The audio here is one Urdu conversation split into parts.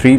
3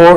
4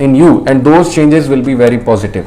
in you, and those changes will be very positive,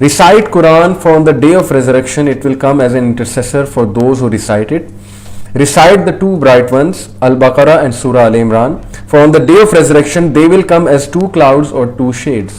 recite Quran from the day of resurrection, it will come as an intercessor for those who recite it. Recite the 2 bright ones, Al-Baqarah and Surah Al-Imran. For on the day of resurrection, they will come as 2 clouds or 2 shades.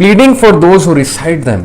pleading for those who recite them,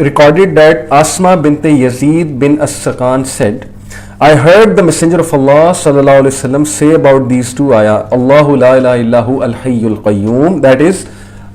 recorded that Asma bint Yazid bin As-Sakan said, I heard the Messenger of Allah sallallahu alaihi wasallam say about these two ayah, Allahu la ilaha illahu al-hayyul qayyum, that is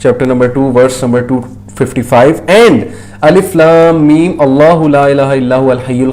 chapter number 2 verse number 255, and Alif Lam Mim Allahu la ilaha illahu al-hayyul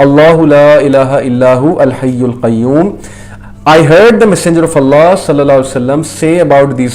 Allahu la ilaha illahu al-hayyul qayyum. I heard the Messenger of Allah sallallahu alaihi wasallam say about these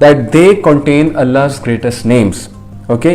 that they contain Allah's greatest names. Okay,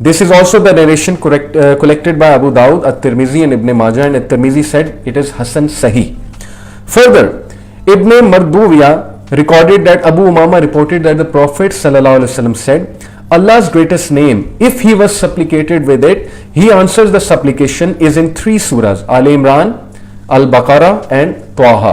This is also the narration collected by Abu Dawud, At-Tirmizi and Ibn Majah, and At-Tirmizi said it is Hasan Sahih. Further, Ibn Marduwiya recorded that Abu Umama reported that the Prophet sallallahu alaihi wasallam said, Allah's greatest name, if he was supplicated with it, he answers the supplication, is in three surahs, Al Imran, Al-Baqarah and Taha.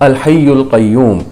Al-Hayyul Qayyum.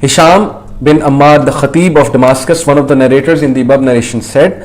Hisham bin Ammar, the Khatib of Damascus, one of the narrators in the above narration, said,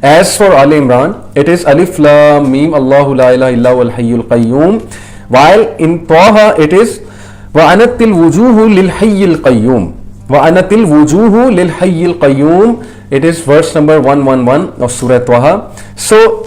As for Al Imran, it is Alif Lam Mim Allahu la ilaha illa al-Hayyul Qayyum, while in Taha it is Wa anatil wujuhu lil Hayyil Qayyum. Wa anatil wujuhu lil Hayyil Qayyum. It is verse number 111 of Surah Taha. So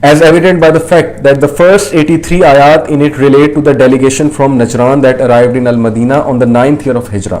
as evident by the fact that the first 83 ayat in it relate to the delegation from Najran that arrived in Al-Madina on the 9th year of Hijra.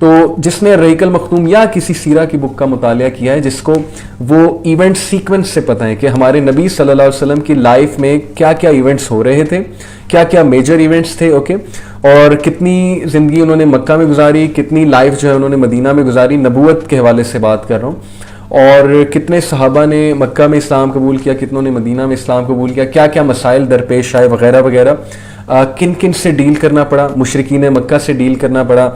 تو جس نے الرحیق المختوم یا کسی سیرہ کی بک کا مطالعہ کیا ہے، جس کو وہ ایونٹ سیکوینس سے پتہ ہے کہ ہمارے نبی صلی اللہ علیہ وسلم کی لائف میں کیا کیا ایونٹس ہو رہے تھے، کیا کیا میجر ایونٹس تھے، اوکے، اور کتنی زندگی انہوں نے مکہ میں گزاری، کتنی لائف جو ہے انہوں نے مدینہ میں گزاری، نبوت کے حوالے سے بات کر رہا ہوں، اور کتنے صحابہ نے مکہ میں اسلام قبول کیا، کتنوں نے مدینہ میں اسلام قبول کیا، کیا کیا مسائل درپیش آئے وغیرہ وغیرہ، کن کن سے ڈیل کرنا پڑا، مشرکین مکہ سے ڈیل کرنا پڑا،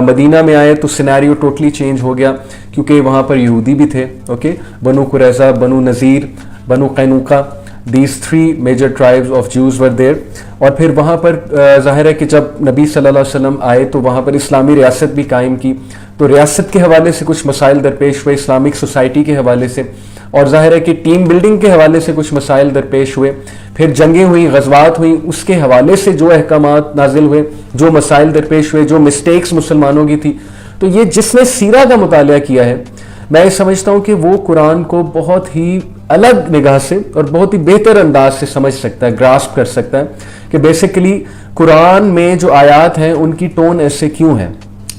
مدینہ میں آئے تو سینیریو ٹوٹلی چینج ہو گیا کیونکہ وہاں پر یہودی بھی تھے، اوکے، بنو قریظہ، بنو نذیر، بنو قینوقہ، these three major tribes of Jews were there. اور پھر وہاں پر ظاہر ہے کہ جب نبی صلی اللہ علیہ وسلم آئے تو وہاں پر اسلامی ریاست بھی قائم کی، تو ریاست کے حوالے سے کچھ مسائل درپیش ہوئے، اسلامک سوسائٹی کے حوالے سے، اور ظاہر ہے کہ ٹیم بلڈنگ کے حوالے سے کچھ مسائل درپیش ہوئے، پھر جنگیں ہوئیں، غزوات ہوئیں، اس کے حوالے سے جو احکامات نازل ہوئے، جو مسائل درپیش ہوئے، جو مسٹیکس مسلمانوں کی تھی. تو یہ جس نے سیرہ کا مطالعہ کیا ہے، میں سمجھتا ہوں کہ وہ قرآن کو بہت ہی الگ نگاہ سے اور بہت ہی بہتر انداز سے سمجھ سکتا ہے، گراسپ کر سکتا ہے کہ بیسیکلی قرآن میں جو آیات ہیں ان کی ٹون ایسے کیوں ہے.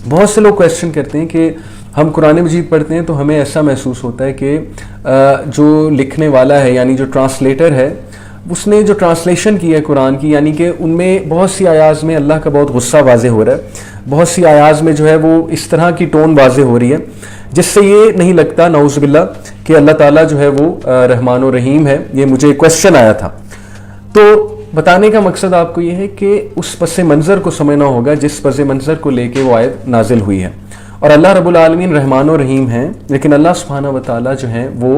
بہت سے لوگ کویسچن کرتے ہیں کہ ہم قرآن مجید پڑھتے ہیں تو ہمیں ایسا محسوس ہوتا ہے کہ جو لکھنے والا ہے یعنی جو ٹرانسلیٹر ہے اس نے جو ٹرانسلیشن کی ہے قرآن کی، یعنی کہ ان میں بہت سی آیات میں اللہ کا بہت غصہ واضح ہو رہا ہے، بہت سی آیات میں جو ہے وہ اس طرح کی ٹون واضح ہو رہی ہے جس سے یہ نہیں لگتا نعوذ باللہ کہ اللہ تعالیٰ جو ہے وہ رحمان و رحیم ہے. یہ مجھے کویسچن آیا تھا. تو بتانے کا مقصد آپ کو یہ ہے کہ اس پس منظر کو سمجھنا ہوگا جس پس منظر کو لے کے وہ آیت نازل ہوئی ہے. اور اللہ رب العالمین رحمان و رحیم ہیں، لیکن اللہ سبحانہ و تعالیٰ جو ہیں وہ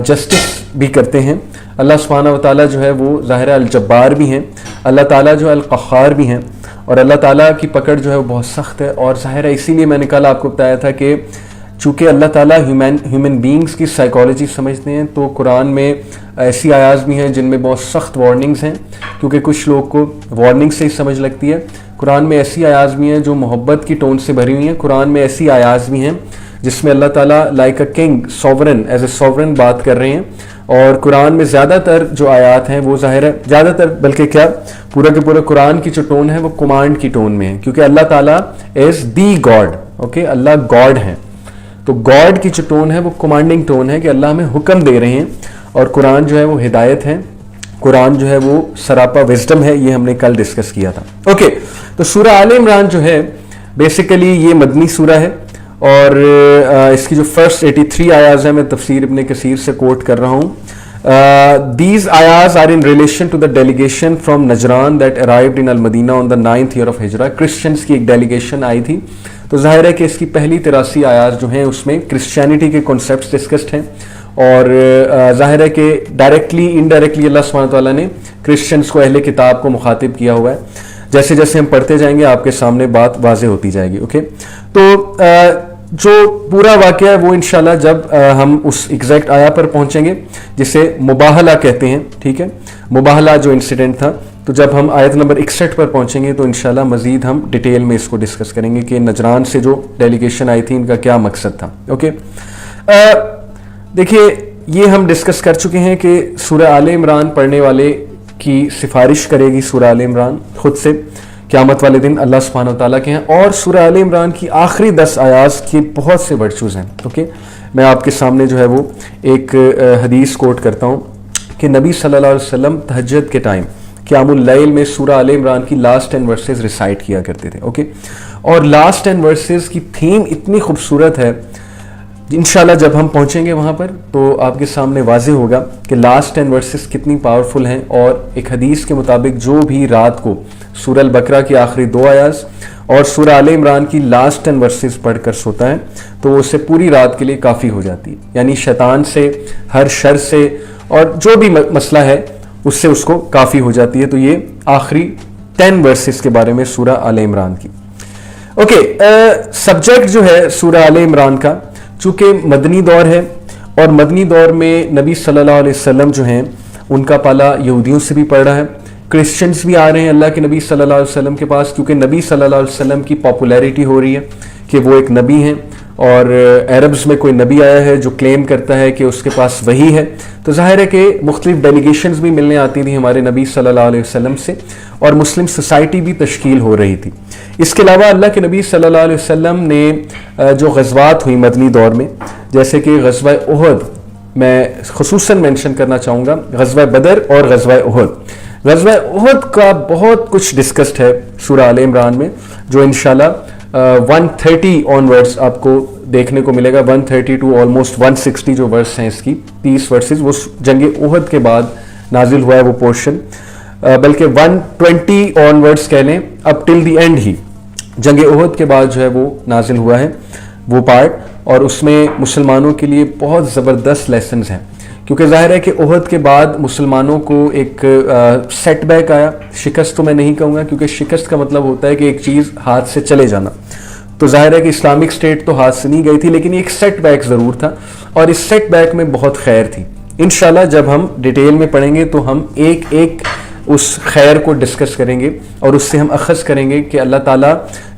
جسٹس بھی کرتے ہیں. اللہ سبحانہ و تعالیٰ جو ہے وہ ظاہر الجبار بھی ہیں، اللہ تعالیٰ جو ہے القہار بھی ہیں، اور اللہ تعالیٰ کی پکڑ جو ہے وہ بہت سخت ہے. اور ظاہر ہے اسی لیے میں نے کل آپ کو بتایا تھا کہ چونکہ اللہ تعالیٰ ہیومن بینگز کی سائیکالوجی سمجھتے ہیں، تو قرآن میں ایسی آیات بھی ہیں جن میں بہت سخت وارننگز ہیں، کیونکہ کچھ لوگ کو وارننگ سے ہی سمجھ لگتی ہے. قرآن میں ایسی آیات بھی ہیں جو محبت کی ٹون سے بھری ہوئی ہیں. قرآن میں ایسی آیات بھی ہیں جس میں اللہ تعالیٰ like a king, sovereign, as a sovereign بات کر رہے ہیں. اور قرآن میں زیادہ تر جو آیات ہیں وہ ظاہر ہے، زیادہ تر بلکہ کیا پورا کے پورا قرآن کی جو ٹون ہے وہ کمانڈ کی ٹون میں ہے، کیونکہ اللہ تعالیٰ از دی گاڈ، اوکے، اللہ گاڈ ہیں. تو گاڈ کی جو ٹون ہے وہ کمانڈنگ ٹون ہے کہ اللہ ہمیں حکم دے رہے ہیں، اور قرآن جو ہے وہ ہدایت ہے، قرآن جو ہے وہ سراپا وزڈم ہے. یہ ہم نے کل ڈسکس کیا تھا. اوکے، تو سورہ آل عمران جو ہے بیسیکلی یہ مدنی سورہ ہے، اور اس کی جو فرسٹ 83 آیات ہیں میں تفسیر ابن کثیر سے کوٹ کر رہا ہوں. These ayahs are in relation to the delegation from Najran that arrived in Al-Madinah on the 9th year of Hijrah. Christians کی ایک ڈیلیگیشن آئی تھی، تو ظاہر ہے کہ اس کی پہلی 83 آیات جو ہیں اس میں کرسچینٹی کے کنسیپٹس ڈسکسڈ ہیں، اور ظاہر ہے کہ ڈائریکٹلی انڈائریکٹلی اللہ سبحانہ تعالیٰ نے کرسچنس کو، اہل کتاب کو مخاطب کیا ہوا ہے. جیسے جیسے ہم پڑھتے جائیں گے آپ کے سامنے بات واضح ہوتی جائے گی. اوکے، تو جو پورا واقعہ ہے وہ انشاءاللہ جب ہم اس ایگزیکٹ آیا پر پہنچیں گے جسے مباہلہ کہتے ہیں، ٹھیک ہے، مباہلہ جو انسیڈنٹ تھا، تو جب ہم آیت نمبر 61 پر پہنچیں گے تو انشاءاللہ مزید ہم ڈیٹیل میں اس کو ڈسکس کریں گے کہ نجران سے جو ڈیلیگیشن آئی تھی ان کا کیا مقصد تھا. اوکے، دیکھیے یہ ہم ڈسکس کر چکے ہیں کہ سورہ آل عمران پڑھنے والے کی سفارش کرے گی سورہ آل عمران خود سے قیامت والے دن اللہ سبحانہ وتعالیٰ کے ہیں. اور سورہ آل عمران کی آخری 10 آیات کی بہت سے ورچوز ہیں. اوکے، میں آپ کے سامنے جو ہے وہ ایک حدیث کوٹ کرتا ہوں کہ نبی صلی اللہ علیہ وسلم تہجد کے ٹائم قیام اللیل میں سورہ آل عمران کی لاسٹ 10 ورسز ریسائٹ کیا کرتے تھے. اوکے، اور لاسٹ 10 ورسز کی تھیم اتنی خوبصورت ہے، انشاءاللہ جب ہم پہنچیں گے وہاں پر تو آپ کے سامنے واضح ہوگا کہ لاسٹ 10 ورسز کتنی پاورفل ہیں. اور ایک حدیث کے مطابق جو بھی رات کو سورہ البقرہ کی آخری 2 آیات اور سورہ آل عمران کی لاسٹ 10 ورسز پڑھ کر سوتا ہے تو وہ اسے پوری رات کے لیے کافی ہو جاتی ہے. یعنی شیطان سے، ہر شر سے، اور جو بھی مسئلہ ہے اس سے اس کو کافی ہو جاتی ہے. تو یہ آخری 10 ورسز کے بارے میں سورہ آل عمران کی. اوکے، سبجیکٹ جو ہے سورہ آل عمران کا، چونکہ مدنی دور ہے اور مدنی دور میں نبی صلی اللہ علیہ وسلم جو ہیں ان کا پالا یہودیوں سے بھی پڑ رہا ہے، کرسچنز بھی آ رہے ہیں اللہ کے نبی صلی اللہ علیہ وسلم کے پاس، کیونکہ نبی صلی اللہ علیہ وسلم کی پاپولیرٹی ہو رہی ہے کہ وہ ایک نبی ہیں. اور عربز میں کوئی نبی آیا ہے جو کلیم کرتا ہے کہ اس کے پاس وحی ہے، تو ظاہر ہے کہ مختلف ڈیلیگیشنز بھی ملنے آتی تھی ہمارے نبی صلی اللہ علیہ وسلم سے، اور مسلم سوسائٹی بھی تشکیل ہو رہی تھی. اس کے علاوہ اللہ کے نبی صلی اللہ علیہ وسلم نے جو غزوات ہوئی مدنی دور میں، جیسے کہ غزوہ احد میں خصوصاً مینشن کرنا چاہوں گا، غزوہ بدر اور غزوہ احد۔ غزوہ احد کا بہت کچھ ڈسکسڈ ہے سورہ آل عمران میں، جو انشاءاللہ 130 آن ورڈز آپ کو دیکھنے کو ملے گا، 130 ٹو آلموسٹ 160 جو ورس ہیں اس کی، 30 ورسز وہ جنگ احد کے بعد نازل ہوا ہے وہ پورشن، بلکہ 120 آن ورڈز کہہ لیں، اب ٹل دی اینڈ ہی جنگ احد کے بعد جو ہے وہ نازل ہوا ہے وہ پارٹ، اور اس میں مسلمانوں کے لیے بہت زبردست لیسنز ہیں، کیونکہ ظاہر ہے کہ احد کے بعد مسلمانوں کو ایک سیٹ بیک آیا۔ شکست تو میں نہیں کہوں گا، کیونکہ شکست کا مطلب ہوتا ہے کہ ایک چیز ہاتھ سے چلے جانا، تو ظاہر ہے کہ اسلامک اسٹیٹ تو ہاتھ سے نہیں گئی تھی، لیکن ایک سیٹ بیک ضرور تھا، اور اس سیٹ بیک میں بہت خیر تھی۔ انشاءاللہ جب ہم ڈیٹیل میں پڑھیں گے تو ہم ایک ایک اس خیر کو ڈسکس کریں گے، اور اس سے ہم اخذ کریں گے کہ اللہ تعالیٰ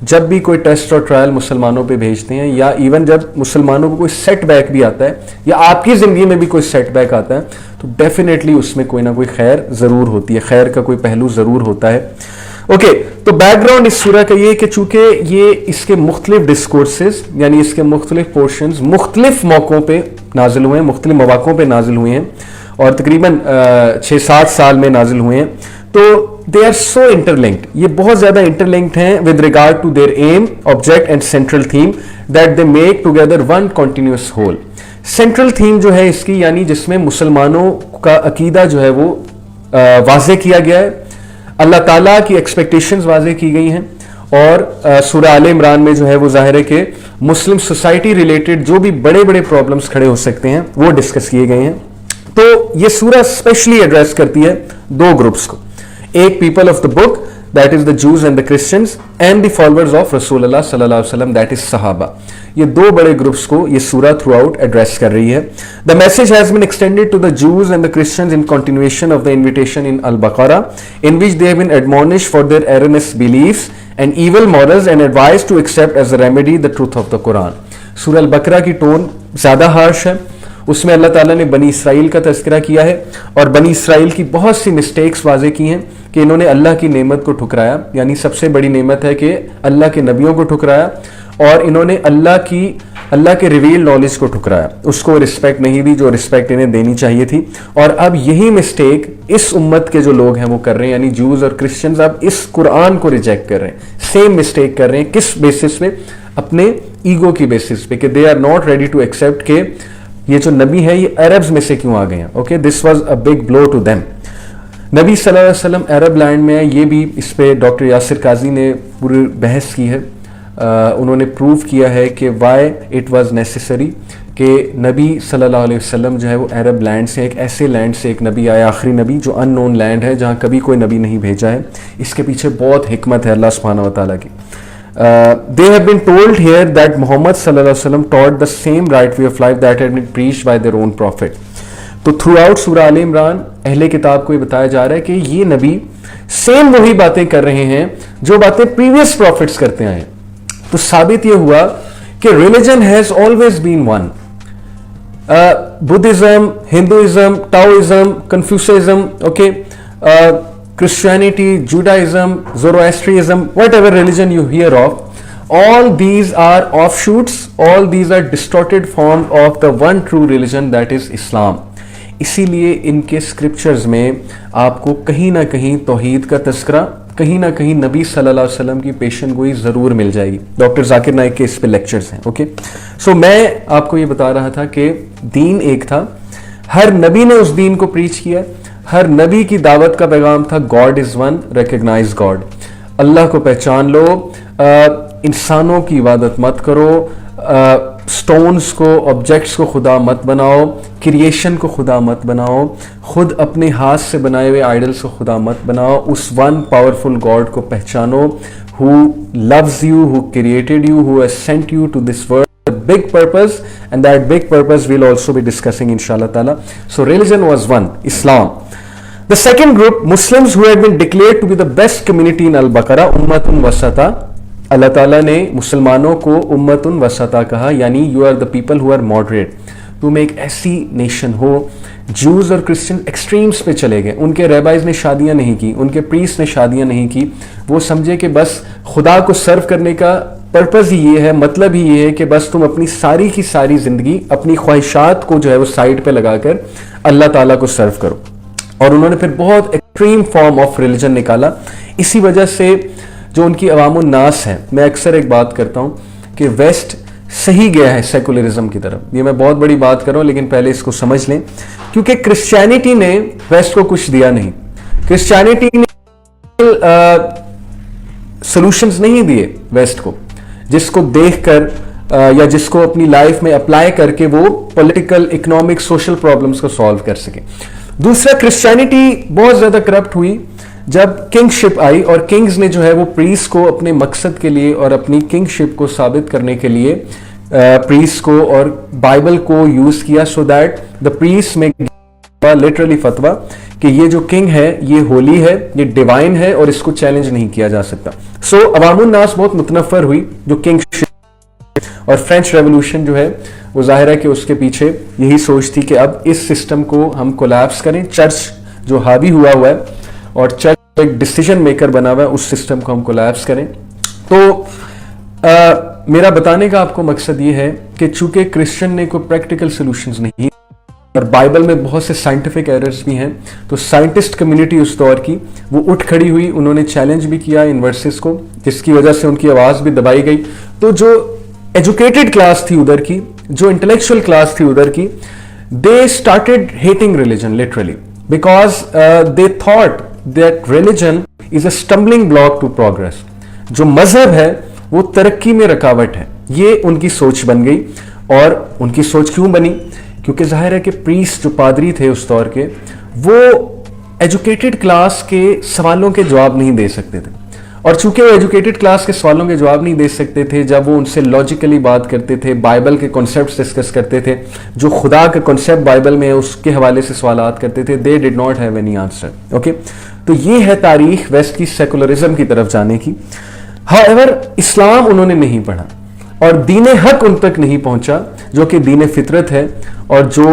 جب بھی کوئی ٹیسٹ اور ٹرائل مسلمانوں پہ بھیجتے ہیں، یا ایون جب مسلمانوں کو کوئی سیٹ بیک بھی آتا ہے، یا آپ کی زندگی میں بھی کوئی سیٹ بیک آتا ہے، تو ڈیفینیٹلی اس میں کوئی نہ کوئی خیر ضرور ہوتی ہے، خیر کا کوئی پہلو ضرور ہوتا ہے۔ اوکے، تو بیک گراؤنڈ اس سورہ کا یہ کہ چونکہ یہ اس کے مختلف ڈسکورسز، یعنی اس کے مختلف پورشنز مختلف موقعوں پہ نازل ہوئے ہیں، مختلف مواقعوں پہ نازل ہوئے ہیں، اور تقریباً 6-7 سال میں نازل ہوئے ہیں، تو دے آر سو انٹرلنکڈ، یہ بہت زیادہ انٹرلنکڈ ہیں with regard to their aim, object and central theme that they make together one continuous whole. Central theme جو ہے اس کی، یعنی جس میں مسلمانوں کا عقیدہ جو ہے وہ واضح کیا گیا ہے، اللہ تعالیٰ کی ایکسپیکٹیشنز واضح کی گئی ہیں، اور سورہ آل عمران میں جو ہے وہ ظاہر ہے کہ مسلم سوسائٹی ریلیٹڈ جو بھی بڑے بڑے پرابلمز کھڑے ہو سکتے ہیں وہ ڈسکس کیے گئے ہیں۔ تو یہ سورہ اسپیشلی ایڈریس کرتی ہے دو گروپس کو، ایک people of the book that is the Jews and the Christians, and the followers of رسول اللہ صلی اللہ علیہ وسلم دیٹ از صحابہ۔ یہ دو بڑے گروپس کو یہ سورہ تھرو آؤٹ ایڈریس کر رہی ہے۔ The message has been extended to the Jews and the Christians in continuation of the invitation in البقرہ in which they have been admonished for their erroneous beliefs and evil morals and advised to accept as a remedy the truth of the Quran. سورہ البقرہ کی ٹون زیادہ ہارش ہے، اس میں اللہ تعالیٰ نے بنی اسرائیل کا تذکرہ کیا ہے، اور بنی اسرائیل کی بہت سی مسٹیکس واضح کی ہیں کہ انہوں نے اللہ کی نعمت کو ٹھکرایا، یعنی سب سے بڑی نعمت ہے کہ اللہ کے نبیوں کو ٹھکرایا، اور انہوں نے اللہ کے ریویل نالج کو ٹھکرایا، اس کو رسپیکٹ نہیں دی جو رسپیکٹ انہیں دینی چاہیے تھی۔ اور اب یہی مسٹیک اس امت کے جو لوگ ہیں وہ کر رہے ہیں، یعنی جوز اور کرسچنز اب اس قرآن کو ریجیکٹ کر رہے ہیں، سیم مسٹیک کر رہے ہیں۔ کس بیسس پہ؟ اپنے ایگو کی بیسس پہ، کہ they are not ready to accept کہ یہ جو نبی ہے یہ عربز میں سے کیوں آ گئے ہیں۔ Okay, this was a big blow to them. نبی صلی اللہ علیہ وسلم عرب لینڈ میں ہے، یہ بھی اس پہ ڈاکٹر یاسر قاضی نے پوری بحث کی ہے، انہوں نے پروو کیا ہے کہ وائی اٹ واز نیسیسری کہ نبی صلی اللہ علیہ وسلم جو ہے وہ عرب لینڈ سے، ایک ایسے لینڈ سے ایک نبی آیا، آخری نبی جو ان نون لینڈ ہے جہاں کبھی کوئی نبی نہیں بھیجا ہے۔ اس کے پیچھے بہت حکمت ہے اللہ سبحانہ و تعالیٰ کی۔ They have been told here that Muhammad sallallahu alaihi wasallam taught the same right way of life that had been preached by their own prophet. تو تھرو آؤٹ سورہ آل عمران اہل کتاب کو یہ بتایا جا رہا ہے کہ یہ نبی سیم وہی باتیں کر رہے ہیں جو باتیں پریویس پروفٹس کرتے آئے ہیں۔ تو ثابت یہ ہوا کہ religion has always been one. Buddhism, Hinduism, Taoism, Confucianism, okay, Christianity, Judaism, Zoroastrianism, whatever religion you hear of, all these are offshoots, all these are distorted forms of the one true religion that is Islam. اسی لیے ان کے اسکرپچرز میں آپ کو کہیں نہ کہیں توحید کا تذکرہ، کہیں نہ کہیں نبی صلی اللہ علیہ وسلم کی پیشن گوئی ضرور مل جائے گی۔ ڈاکٹر ذاکر نائک کے اس پہ لیکچرز ہیں۔ اوکے، سو میں آپ کو یہ بتا رہا تھا کہ دین ایک تھا، ہر نبی نے اس دین کو پریچ کیا، ہر نبی کی دعوت کا پیغام تھا God is one, recognize God, اللہ کو پہچان لو، انسانوں کی عبادت مت کرو، سٹونز کو، آبجیکٹس کو خدا مت بناؤ، کریشن کو خدا مت بناؤ، خود اپنے ہاتھ سے بنائے ہوئے آئیڈلس کو خدا مت بناؤ، اس ون پاورفل گاڈ کو پہچانو who loves you, who created you, who has sent you to this world. Big purpose, and that big purpose we'll also be discussing inshallah ta'ala. So religion was one, Islam. The second group, Muslims who had been declared to be the best community in Al-Baqarah, ummatun wasata. اللہ تعالیٰ نے مسلمانوں کو امتن وسطا کہا، یعنی you are the people who are moderate. تم ایک ایسی نیشن ہو. جوز اور کرسچن ایکسٹریمز پہ چلے گئے, ان کے ریبائز نے شادیاں نہیں کی, ان کے پریسٹ نے شادیاں نہیں کی, وہ سمجھے کہ بس خدا کو سرو کرنے کا پرپز ہی یہ ہے, مطلب ہی یہ ہے کہ بس تم اپنی ساری کی ساری زندگی اپنی خواہشات کو جو ہے وہ سائڈ پہ لگا کر اللہ تعالیٰ کو سرو کرو. اور انہوں نے پھر بہت ایکسٹریم فارم آف ریلیجن نکالا. اسی وجہ سے جو ان کی عوام الناس ہے, میں اکثر ایک بات کرتا ہوں کہ ویسٹ صحیح گیا ہے سیکولرزم کی طرف. یہ میں بہت بڑی بات کر رہا ہوں لیکن پہلے اس کو سمجھ لیں, کیونکہ کرسچینٹی نے ویسٹ کو کچھ دیا نہیں. کرسچینٹی نے سولوشنز نہیں دیے ویسٹ کو, جس کو دیکھ کر یا جس کو اپنی لائف میں اپلائی کر کے وہ پولیٹیکل, اکنامک, سوشل پرابلمز کو سالو کر سکے. دوسرا, کرسچینٹی بہت زیادہ کرپٹ ہوئی جب کنگ شپ آئی, اور کنگز نے جو ہے وہ پریس کو اپنے مقصد کے لیے اور اپنی کنگ شپ کو ثابت کرنے کے لیے پریس کو اور بائبل کو یوز کیا, سو دیٹ دا پریس میں لٹرلی فتویٰ کہ یہ جو کنگ ہے یہ ہولی ہے, یہ ڈیوائن ہے اور اس کو چیلنج نہیں کیا جا سکتا. سو عوام الناس بہت متنفر ہوئی جو کنگ شپ, اور فرینچ ریولوشن جو ہے وہ ظاہر ہے کہ اس کے پیچھے یہی سوچ تھی کہ اب اس سسٹم کو ہم کولیپس کریں. چرچ جو حاوی ہوا ہے اور چرچ ایک ڈیسیجن میکر بنا ہوا ہے, اس سسٹم کو ہم کولیپس کریں. تو میرا بتانے کا آپ کو مقصد یہ ہے کہ چونکہ کرسچن نے کوئی پریکٹیکل سولوشنز نہیں, اور بائبل میں بہت سے سائنٹیفک ایررز بھی ہیں, تو سائنٹسٹ کمیونٹی اس دور کی وہ اٹھ کھڑی ہوئی, انہوں نے چیلنج بھی کیا ان ورسز کو, جس کی وجہ سے ان کی آواز بھی دبائی گئی. تو جو ایجوکیٹڈ کلاس تھی ادھر کی, جو انٹلیکچوئل کلاس تھی ادھر کی, they started hating religion literally because they thought that religion is a stumbling block to progress. جو مذہب ہے وہ ترقی میں رکاوٹ ہے, یہ ان کی سوچ بن گئی. اور ان کی سوچ کیوں بنی؟ کیونکہ ظاہر ہے کہ پریسٹ جو پادری تھے اس دور کے, وہ ایجوکیٹڈ کلاس کے سوالوں کے جواب نہیں دے سکتے تھے. اور چونکہ وہ ایجوکیٹڈ کلاس کے سوالوں کے جواب نہیں دے سکتے تھے, جب وہ ان سے لاجیکلی بات کرتے تھے, بائبل کے کانسیپٹس ڈسکس کرتے تھے, جو خدا کا کانسیپٹ بائبل میں ہے اس کے حوالے سے سوالات کرتے تھے, they did not have any answer. Okay, تو یہ ہے تاریخ ویسٹ کی سیکولرزم کی طرف جانے کی. however اسلام انہوں نے نہیں پڑھا اور دین حق ان تک نہیں پہنچا, جو کہ دین فطرت ہے, اور جو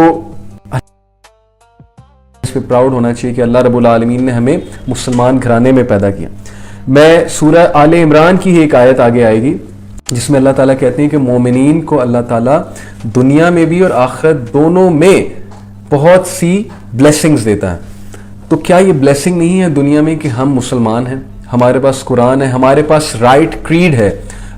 اس پہ پراؤڈ ہونا چاہیے کہ اللہ رب العالمین نے ہمیں مسلمان گھرانے میں پیدا کیا. میں سورہ آل عمران کی ایک آیت آگے آئے گی جس میں اللہ تعالیٰ کہتے ہیں کہ مومنین کو اللہ تعالیٰ دنیا میں بھی اور آخرت دونوں میں بہت سی بلیسنگز دیتا ہے. تو کیا یہ بلیسنگ نہیں ہے دنیا میں کہ ہم مسلمان ہیں, ہمارے پاس قرآن ہے, ہمارے پاس رائٹ کریڈ ہے,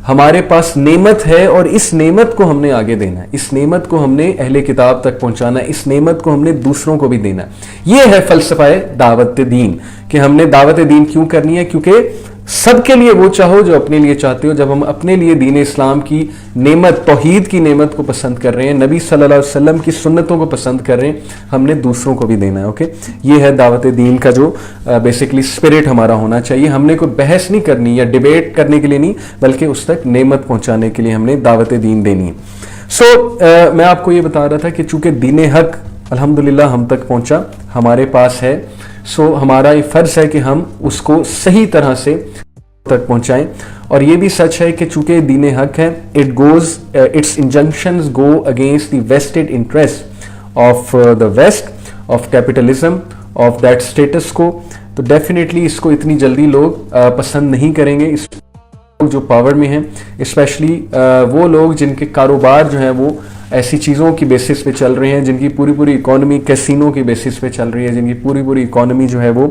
ہمارے پاس نعمت ہے, اور اس نعمت کو ہم نے آگے دینا ہے, اس نعمت کو ہم نے اہل کتاب تک پہنچانا ہے, اس نعمت کو ہم نے دوسروں کو بھی دینا ہے. یہ ہے فلسفہ دعوت دین, کہ ہم نے دعوت دین کیوں کرنی ہے, کیونکہ سب کے لیے وہ چاہو جو اپنے لیے چاہتے ہو. جب ہم اپنے لیے دین اسلام کی نعمت, توحید کی نعمت کو پسند کر رہے ہیں, نبی صلی اللہ علیہ وسلم کی سنتوں کو پسند کر رہے ہیں, ہم نے دوسروں کو بھی دینا ہے. اوکے, یہ ہے دعوت دین کا جو بیسیکلی اسپرٹ ہمارا ہونا چاہیے. ہم نے کوئی بحث نہیں کرنی یا ڈیبیٹ کرنے کے لیے نہیں, بلکہ اس تک نعمت پہنچانے کے لیے ہم نے دعوت دین دینی ہے. سو میں آپ کو یہ بتا رہا تھا کہ چونکہ دین حق الحمدللہ ہم تک پہنچا, ہمارے پاس ہے, سو ہمارا یہ فرض ہے کہ ہم اس کو صحیح طرح سے تک پہنچائیں. اور یہ بھی سچ ہے کہ چونکہ دین حق ہے, its injunctions go against the vested interest of the west, of capitalism, of that status quo. تو ڈیفینیٹلی اس کو اتنی جلدی لوگ پسند نہیں کریں گے. اس جو پاور میں ہیں, اسپیشلی وہ لوگ جن کے کاروبار جو ہیں وہ ایسی چیزوں کی بیسس پہ چل رہے ہیں, جن کی پوری اکانومی کیسینو کی بیسس پہ چل رہی ہے, جن کی پوری اکانومی جو ہے وہ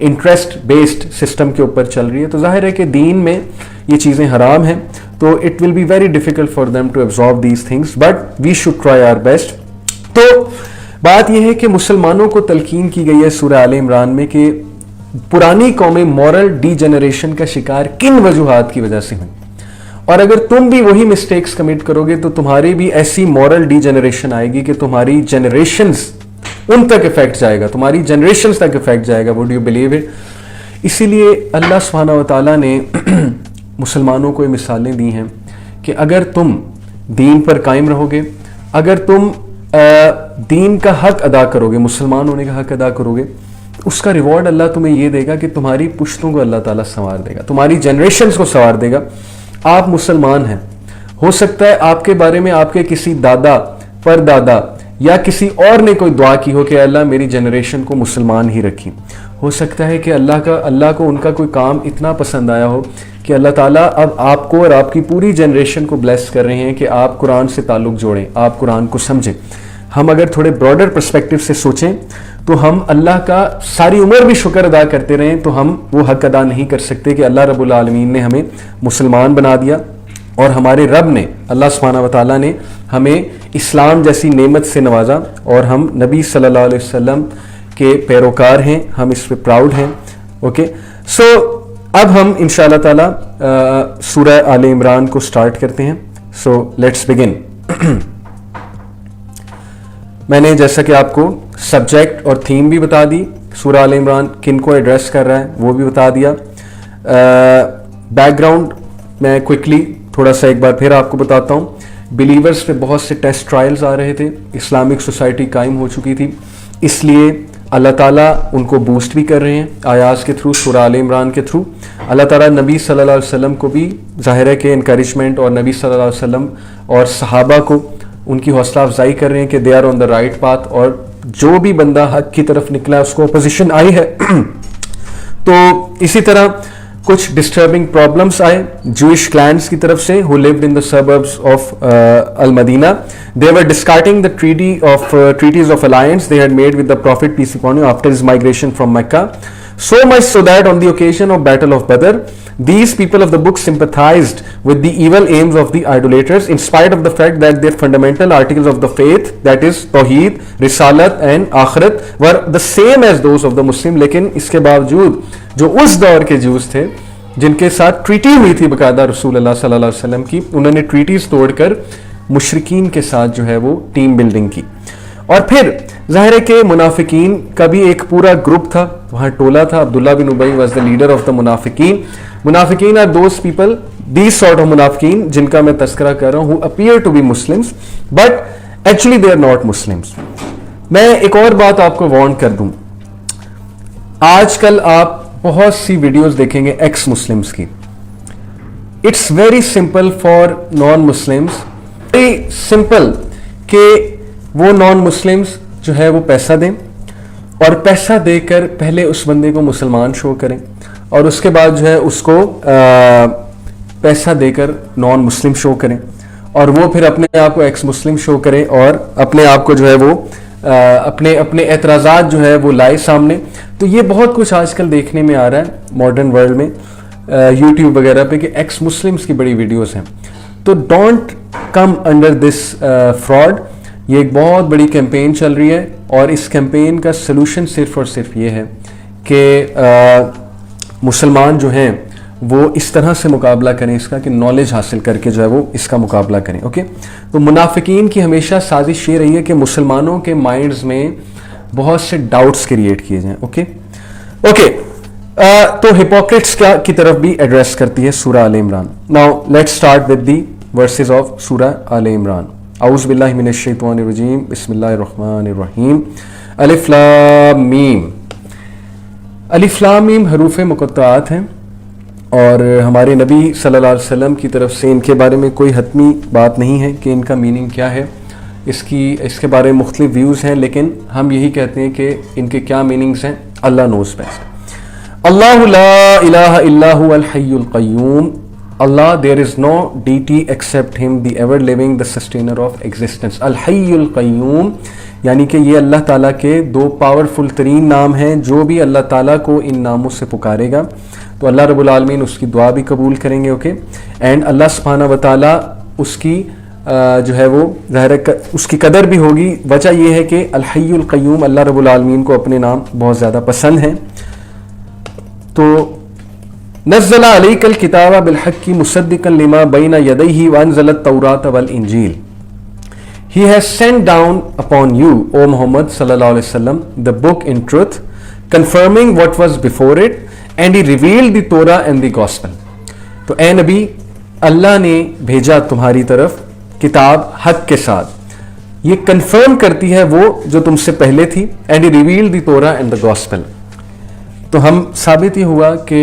انٹرسٹ بیسڈ سسٹم کے اوپر چل رہی ہے. تو ظاہر ہے کہ دین میں یہ چیزیں حرام ہیں, تو it will be very difficult for them to absorb these things, but we should try our best. تو بات یہ ہے کہ مسلمانوں کو تلقین کی گئی ہے سورہ آل عمران میں کہ پرانی قومیں مورل ڈی جنریشن کا شکار کن وجوہات کی وجہ سے ہوئی, اور اگر تم بھی وہی مسٹیکس کمٹ کرو گے تو تمہاری بھی ایسی مورل ڈی جنریشن آئے گی کہ تمہاری جنریشنز ان تک افیکٹ جائے گا, تمہاری جنریشنز تک افیکٹ جائے گا. Would you believe it? اسی لیے اللہ سبحانہ و تعالیٰ نے مسلمانوں کو یہ مثالیں دی ہیں کہ اگر تم دین پر قائم رہو گے, اگر تم دین کا حق ادا کرو گے, مسلمان ہونے کا حق ادا کرو گے, اس کا ریوارڈ اللہ تمہیں یہ دے گا کہ تمہاری پشتوں کو اللہ تعالیٰ سنوار دے گا, تمہاری جنریشنز کو سنوار دے گا. آپ مسلمان ہیں, ہو سکتا ہے آپ کے بارے میں آپ کے کسی دادا, پر دادا یا کسی اور نے کوئی دعا کی ہو کہ اللہ میری جنریشن کو مسلمان ہی رکھی. ہو سکتا ہے کہ اللہ کو ان کا کوئی کام اتنا پسند آیا ہو کہ اللہ تعالیٰ اب آپ کو اور آپ کی پوری جنریشن کو بلیس کر رہے ہیں کہ آپ قرآن سے تعلق جوڑیں, آپ قرآن کو سمجھیں. ہم اگر تھوڑے براڈر پرسپیکٹو سے سوچیں تو ہم اللہ کا ساری عمر بھی شکر ادا کرتے رہیں تو ہم وہ حق ادا نہیں کر سکتے کہ اللہ رب العالمین نے ہمیں مسلمان بنا دیا, اور ہمارے رب نے, اللہ سبحانہ و تعالیٰ نے ہمیں اسلام جیسی نعمت سے نوازا, اور ہم نبی صلی اللہ علیہ وسلم کے پیروکار ہیں, ہم اس پہ پراؤڈ ہیں. اوکے, سو اب ہم انشاءاللہ تعالیٰ سورہ آل عمران کو سٹارٹ کرتے ہیں. So let's begin. میں نے جیسا کہ آپ کو سبجیکٹ اور تھیم بھی بتا دی, سورہ آل عمران کن کو ایڈریس کر رہا ہے وہ بھی بتا دیا. بیک گراؤنڈ میں کوئکلی تھوڑا سا ایک بار پھر آپ کو بتاتا ہوں. بلیورز پہ بہت سے ٹیسٹ ٹرائلز آ رہے تھے, اسلامک سوسائٹی قائم ہو چکی تھی, اس لیے اللہ تعالیٰ ان کو بوسٹ بھی کر رہے ہیں آیات کے تھرو, سورہ آل عمران کے تھرو. اللہ تعالیٰ نبی صلی اللہ علیہ وسلم کو بھی ظاہر ہے کہ انکریجمنٹ, اور نبی صلی اللہ علیہ وسلم اور صحابہ کو ان کی حوصلہ افزائی کر رہے ہیں کہ they are on the right path, اور جو بھی بندہ حق کی طرف نکلا اس کو اپوزیشن آئی ہے. تو اسی طرح کچھ ڈسٹربنگ پرابلمس آئے جوئش کلینز کی طرف سے who lived in the suburbs of al-Madina. They were discarding the treaties of alliance they had made with the Prophet peace be upon him after his migration from Mecca. So much so that on the occasion of Battle of Badr, these people of the book sympathized with the evil aims of the idolaters in spite of the fact that their fundamental articles of the faith, that is Tawheed, Risalat and Akhirat, were the same as those of the Muslim. لیکن اس کے باوجود جو اس دور کے جوز تھے جن کے ساتھ ٹریٹی ہوئی تھی باقاعدہ رسول اللہ صلی اللہ علیہ وسلم کی, انہوں نے ٹریٹیز توڑ کر مشرکین کے ساتھ جو ہے وہ ٹیم بلڈنگ کی. اور پھر ظاہر ہے کہ منافقین کا بھی ایک پورا گروپ تھا, وہاں ٹولہ تھا. Abdullah bin Ubayy was the leader of the منافقین. منافقین are those people, these sort of منافقین جن کا میں تذکرہ کر رہا ہوں, who appear to be Muslims but actually they are not Muslims. میں ایک اور بات آپ کو وارن کر دوں, آج کل آپ بہت سی ویڈیوز دیکھیں گے ایکس مسلمس کی. It's very simple for non Muslims, very simple کہ وہ نان مسلمس جو ہے وہ پیسہ دیں, اور پیسہ دے کر پہلے اس بندے کو مسلمان شو کریں, اور اس کے بعد جو ہے اس کو پیسہ دے کر نان مسلم شو کریں, اور وہ پھر اپنے آپ کو ایکس مسلم شو کریں, اور اپنے آپ کو جو ہے وہ اپنے اعتراضات جو ہے وہ لائے سامنے. تو یہ بہت کچھ آج کل دیکھنے میں آ رہا ہے ماڈرن ورلڈ میں, یوٹیوب وغیرہ پہ, کہ ایکس مسلمس کی بڑی ویڈیوز ہیں. تو don't come under this fraud. یہ ایک بہت بڑی کیمپین چل رہی ہے, اور اس کیمپین کا سلوشن صرف اور صرف یہ ہے کہ مسلمان جو ہیں وہ اس طرح سے مقابلہ کریں اس کا کہ نالج حاصل کر کے جو ہے وہ اس کا مقابلہ کریں. اوکے, تو منافقین کی ہمیشہ سازش یہ رہی ہے کہ مسلمانوں کے مائنڈز میں بہت سے ڈاؤٹس کریٹ کیے جائیں. اوکے, تو ہپوکریٹس کی طرف بھی ایڈریس کرتی ہے سورہ آل عمران. Now let's start with the verses of سورہ آل عمران. اعوذ باللہ من الشیطان الرجیم, بسم اللہ الرحمن الرحیم. الف لام میم. الف لام میم حروف مقطعات ہیں, اور ہمارے نبی صلی اللہ علیہ وسلم کی طرف سے ان کے بارے میں کوئی حتمی بات نہیں ہے کہ ان کا میننگ کیا ہے. اس کے بارے میں مختلف ویوز ہیں, لیکن ہم یہی کہتے ہیں کہ ان کے کیا میننگز ہیں, اللہ نوز بیسٹ. اللہ لا الہ الا هو الحی القیوم. Allah, there is no deity except him, the ever living, the sustainer of existence. الحی القیوم, یعنی کہ یہ اللہ تعالیٰ کے دو پاورفل ترین نام ہیں. جو بھی اللہ تعالیٰ کو ان ناموں سے پکارے گا تو اللہ رب العالمین اس کی دعا بھی قبول کریں گے. اوکے, اینڈ اللہ سبحانہ و تعالیٰ اس کی جو ہے وہ ظاہر اس کی قدر بھی ہوگی. وجہ یہ ہے کہ الحی القیوم اللہ رب العالمین کو اپنے نام بہت زیادہ پسند ہیں. تو نزل علیک الکتاب بالحق مصدقا لما بین یدیہ وانزل التوراۃ والانجیل. He has sent down upon you, O Muhammad sallallahu alaihi wasallam, the book in truth, confirming what was before it, and he revealed the Torah and the gospel. تو اے نبی, اللہ نے بھیجا تمہاری طرف کتاب حق کے ساتھ, یہ کنفرم کرتی ہے وہ جو تم سے پہلے تھی, and he revealed the Torah and the gospel. تو ہم ثابت یہ ہوا کہ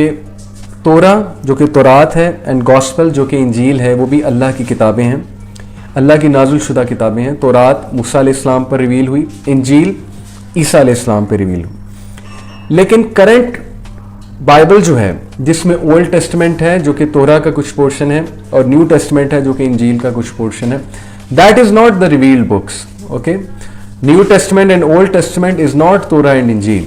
تورا جو کہ تورات ہے, اینڈ گاسپل جو کہ انجیل ہے, وہ بھی اللہ کی کتابیں ہیں. اللہ کی نازل شدہ کتابیں ہیں. تورات موسیٰ علیہ السلام پر ریویل ہوئی, انجیل عیسیٰ علیہ السلام پہ ریویل ہوئی. لیکن کرنٹ بائبل جو ہے جس میں اولڈ ٹیسٹمنٹ ہے جو کہ تورا کا کچھ پورشن ہے اور نیو ٹیسٹمنٹ ہے جو کہ انجیل کا کچھ پورشن ہے, that is not the revealed books. Okay, new testament and old testament is not Torah and Injil.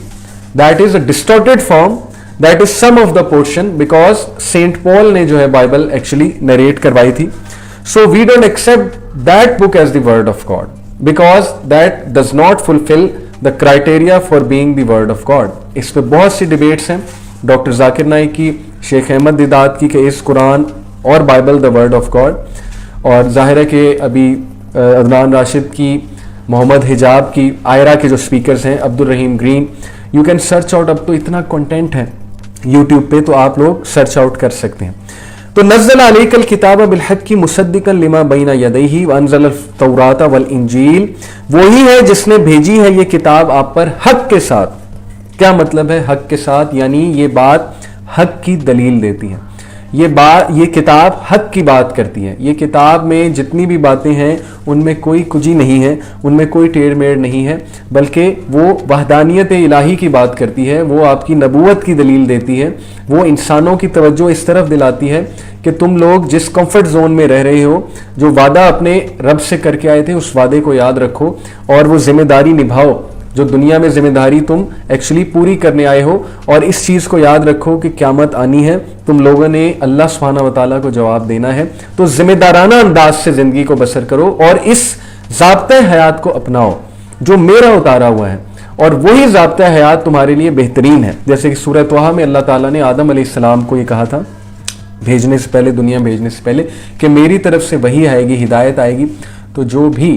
That is a distorted form, that is some of the portion, because Saint Paul نے جو ہے بائبل ایکچولی نریٹ کروائی تھی. So we don't accept that book as the word of God, because that does not fulfil the criteria for being the word of God. اس پہ بہت سی ڈبیٹس ہیں, ڈاکٹر ذاکر نائک کی, شیخ احمد دیدات کی, کہ اس قرآن اور Bible the word of God, اور ظاہر ہے کہ ابھی عدنان راشد کی, محمد حجاب کی, آئرہ کے جو اسپیکرز ہیں, عبد الرحیم green, you can search out. اب تو اتنا کنٹینٹ ہے یوٹیوب پہ, تو آپ لوگ سرچ آؤٹ کر سکتے ہیں. تو نزل علیک الکتاب بالحق مصدقا لما بین یدیہ وانزل التوراۃ والانجیل, وہی ہے جس نے بھیجی ہے یہ کتاب آپ پر حق کے ساتھ. کیا مطلب ہے حق کے ساتھ؟ یعنی یہ بات حق کی دلیل دیتی ہے, یہ کتاب حق کی بات کرتی ہے. یہ کتاب میں جتنی بھی باتیں ہیں ان میں کوئی کجی نہیں ہے, ان میں کوئی ٹیڑھ میڑ نہیں ہے, بلکہ وہ وحدانیت الہی کی بات کرتی ہے, وہ آپ کی نبوت کی دلیل دیتی ہے, وہ انسانوں کی توجہ اس طرف دلاتی ہے کہ تم لوگ جس کمفرٹ زون میں رہ رہے ہو, جو وعدہ اپنے رب سے کر کے آئے تھے, اس وعدے کو یاد رکھو اور وہ ذمہ داری نبھاؤ جو دنیا میں ذمہ داری تم ایکچولی پوری کرنے آئے ہو. اور اس چیز کو یاد رکھو کہ قیامت آنی ہے, تم لوگوں نے اللہ سبحانہ و تعالیٰ کو جواب دینا ہے. تو ذمہ دارانہ انداز سے زندگی کو بسر کرو اور اس ضابطۂ حیات کو اپناؤ جو میرا اتارا ہوا ہے, اور وہی ضابطۂ حیات تمہارے لیے بہترین ہے. جیسے کہ سورہ طٰہٰ میں اللہ تعالیٰ نے آدم علیہ السلام کو یہ کہا تھا بھیجنے سے پہلے, دنیا بھیجنے سے پہلے, کہ میری طرف سے وحی آئے گی, ہدایت آئے گی, تو جو بھی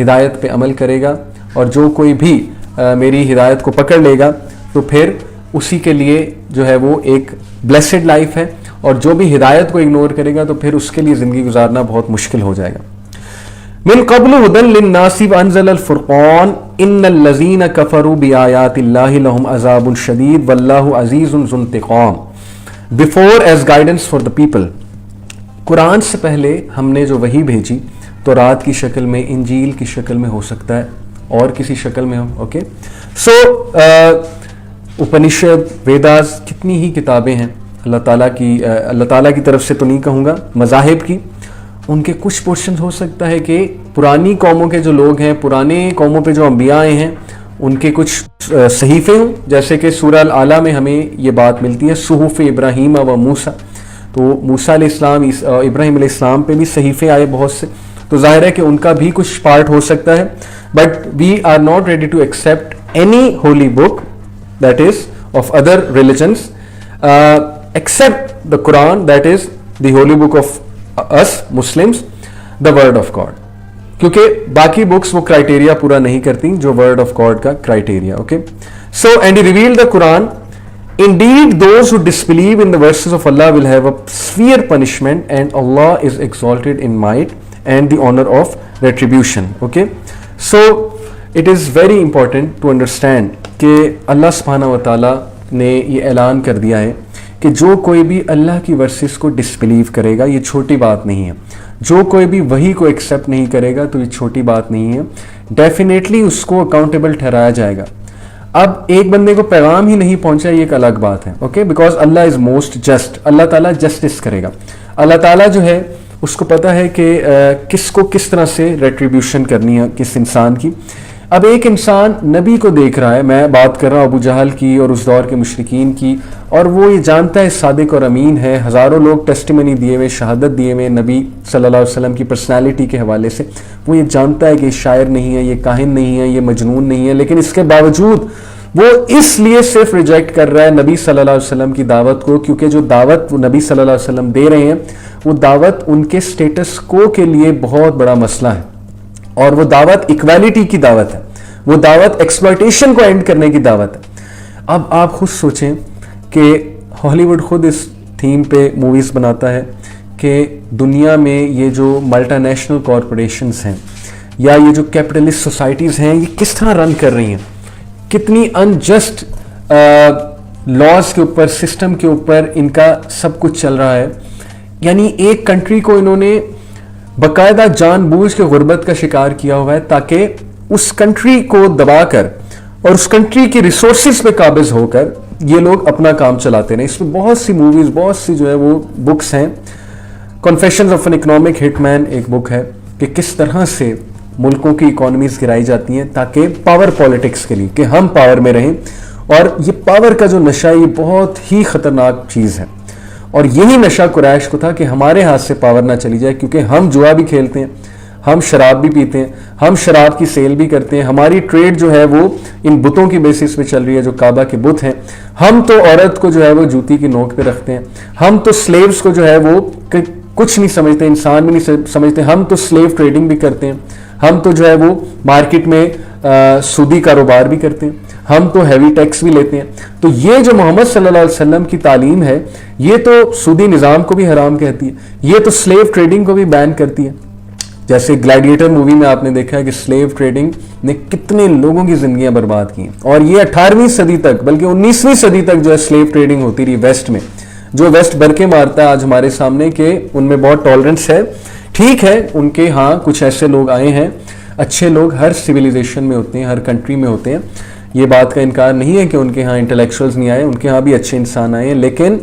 ہدایت پہ عمل کرے گا اور جو کوئی بھی میری ہدایت کو پکڑ لے گا تو پھر اسی کے لیے جو ہے وہ ایک بلیسڈ لائف ہے, اور جو بھی ہدایت کو اگنور کرے گا تو پھر اس کے لیے زندگی گزارنا بہت مشکل ہو جائے گا. من قبل ہدی للناس وانزل الفرقان ان الذین کفروا بآیات اللہ لہم عذاب شدید واللہ عزیز ذو انتقام. Before as guidance for the people, قرآن سے پہلے ہم نے جو وحی بھیجی تورات کی شکل میں, انجیل کی شکل میں, ہو سکتا ہے اور کسی شکل میں ہو. اوکے, سو اپنشد, ویداز, کتنی ہی کتابیں ہیں اللہ تعالیٰ کی طرف سے تو نہیں کہوں گا, مذاہب کی, ان کے کچھ پورشنز ہو سکتا ہے کہ پرانی قوموں کے جو لوگ ہیں, پرانے قوموں پہ جو انبیاء آئے ہیں, ان کے کچھ صحیفے ہوں. جیسے کہ سورہ الاعلیٰ میں ہمیں یہ بات ملتی ہے صحف ابراہیم و موسیٰ, تو موسیٰ علیہ السلام, ابراہیم علیہ السلام پہ بھی صحیفے آئے بہت سے, تو ظاہر ہے کہ ان کا بھی کچھ پارٹ ہو سکتا ہے. But we are not ready to accept any holy book that is of other religions except the Quran, that is the holy book of us Muslims, the word of God, کیونکہ باقی بکس وہ کرائٹیریا پورا نہیں کرتی جو ورڈ آف گاڈ کا criteria. Okay, so and he revealed the Quran. Indeed, those who disbelieve in the verses of Allah will have a severe punishment, and Allah is exalted in might and the honor of retribution. Okay, so it is very important to understand کہ اللہ سبحانہ و تعالیٰ نے یہ اعلان کر دیا ہے کہ جو کوئی بھی اللہ کی ورسز کو ڈسبلیو کرے گا, یہ چھوٹی بات نہیں ہے. جو کوئی بھی وحی کو ایکسیپٹ نہیں کرے گا تو یہ چھوٹی بات نہیں ہے, ڈیفینیٹلی اس کو اکاؤنٹیبل ٹھہرایا جائے گا. اب ایک بندے کو پیغام ہی نہیں پہنچا, یہ ایک الگ بات ہے. اوکے, بیکاز اللہ از موسٹ جسٹ, اللہ تعالیٰ جسٹس کرے گا. اللہ تعالیٰ جو ہے اس کو پتہ ہے کہ کس کو کس طرح سے ریٹریبیوشن کرنی ہے کس انسان کی. اب ایک انسان نبی کو دیکھ رہا ہے, میں بات کر رہا ہوں ابو جہل کی اور اس دور کے مشرکین کی, اور وہ یہ جانتا ہے صادق اور امین ہے, ہزاروں لوگ ٹیسٹیمنی دیے ہوئے, شہادت دیے ہوئے نبی صلی اللہ علیہ وسلم کی پرسنالٹی کے حوالے سے. وہ یہ جانتا ہے کہ یہ شاعر نہیں ہے, یہ کاہن نہیں ہے, یہ مجنون نہیں ہے, لیکن اس کے باوجود وہ اس لیے صرف ریجیکٹ کر رہا ہے نبی صلی اللہ علیہ وسلم کی دعوت کو, کیونکہ جو دعوت وہ نبی صلی اللہ علیہ وسلم دے رہے ہیں وہ دعوت ان کے سٹیٹس کو کے لیے بہت بڑا مسئلہ ہے, اور وہ دعوت ایکویلٹی کی دعوت ہے, وہ دعوت ایکسپلائٹیشن کو اینڈ کرنے کی دعوت ہے. اب آپ خود سوچیں کہ ہالی ووڈ خود اس تھیم پہ موویز بناتا ہے کہ دنیا میں یہ جو ملٹی نیشنل کارپوریشنز ہیں یا یہ جو کیپٹلسٹ سوسائٹیز ہیں یہ کس طرح رن کر رہی ہیں, کتنی انجسٹ لاز کے اوپر, سسٹم کے اوپر ان کا سب کچھ چل رہا ہے. یعنی ایک کنٹری کو انہوں نے باقاعدہ جان بوجھ کے غربت کا شکار کیا ہوا ہے تاکہ اس کنٹری کو دبا کر اور اس کنٹری کی ریسورسز پہ قابض ہو کر یہ لوگ اپنا کام چلاتے رہے. اس میں بہت سی موویز، بہت سی جو ہے وہ بکس ہیں. کنفیشنز آف این اکنامک ہٹ مین ایک بک ہے کہ کس طرح سے ملکوں کی اکانومیز گرائی جاتی ہیں تاکہ پاور پالیٹکس کے لیے کہ ہم پاور میں رہیں. اور یہ پاور کا جو نشہ یہ بہت ہی خطرناک چیز ہے، اور یہی نشہ قریش کو تھا کہ ہمارے ہاتھ سے پاور نہ چلی جائے، کیونکہ ہم جوا بھی کھیلتے ہیں، ہم شراب بھی پیتے ہیں، ہم شراب کی سیل بھی کرتے ہیں، ہماری ٹریڈ جو ہے وہ ان بتوں کی بیسس پہ چل رہی ہے جو کعبہ کے بت ہیں. ہم تو عورت کو جو ہے وہ جوتی کی نوک پہ رکھتے ہیں، ہم تو سلیوز کو جو ہے وہ کچھ نہیں سمجھتے، انسان بھی نہیں سمجھتے. ہم تو سلیو ٹریڈنگ بھی کرتے ہیں، ہم تو جو ہے وہ مارکیٹ میں سودی کاروبار بھی کرتے ہیں، ہم تو ہیوی ٹیکس بھی لیتے ہیں. تو یہ جو محمد صلی اللہ علیہ وسلم کی تعلیم ہے یہ تو سودی نظام کو بھی حرام کہتی ہے، یہ تو سلیو ٹریڈنگ کو بھی بین کرتی ہے. جیسے گلیڈیٹر مووی میں آپ نے دیکھا ہے کہ سلیو ٹریڈنگ نے کتنے لوگوں کی زندگیاں برباد کی، اور یہ 18ویں صدی تک بلکہ 19ویں صدی تک جو ہے سلیو ٹریڈنگ ہوتی رہی ویسٹ میں. جو ویسٹ برکے مارتا ہے آج ہمارے سامنے کہ ان میں بہت ٹالرنس ہے، ٹھیک ہے ان کے ہاں کچھ ایسے لوگ آئے ہیں، اچھے لوگ ہر سویلائزیشن میں ہوتے ہیں، ہر کنٹری میں ہوتے ہیں، یہ بات کا انکار نہیں ہے کہ ان کے ہاں انٹلیکچوئلز نہیں آئے، ان کے ہاں بھی اچھے انسان آئے ہیں. لیکن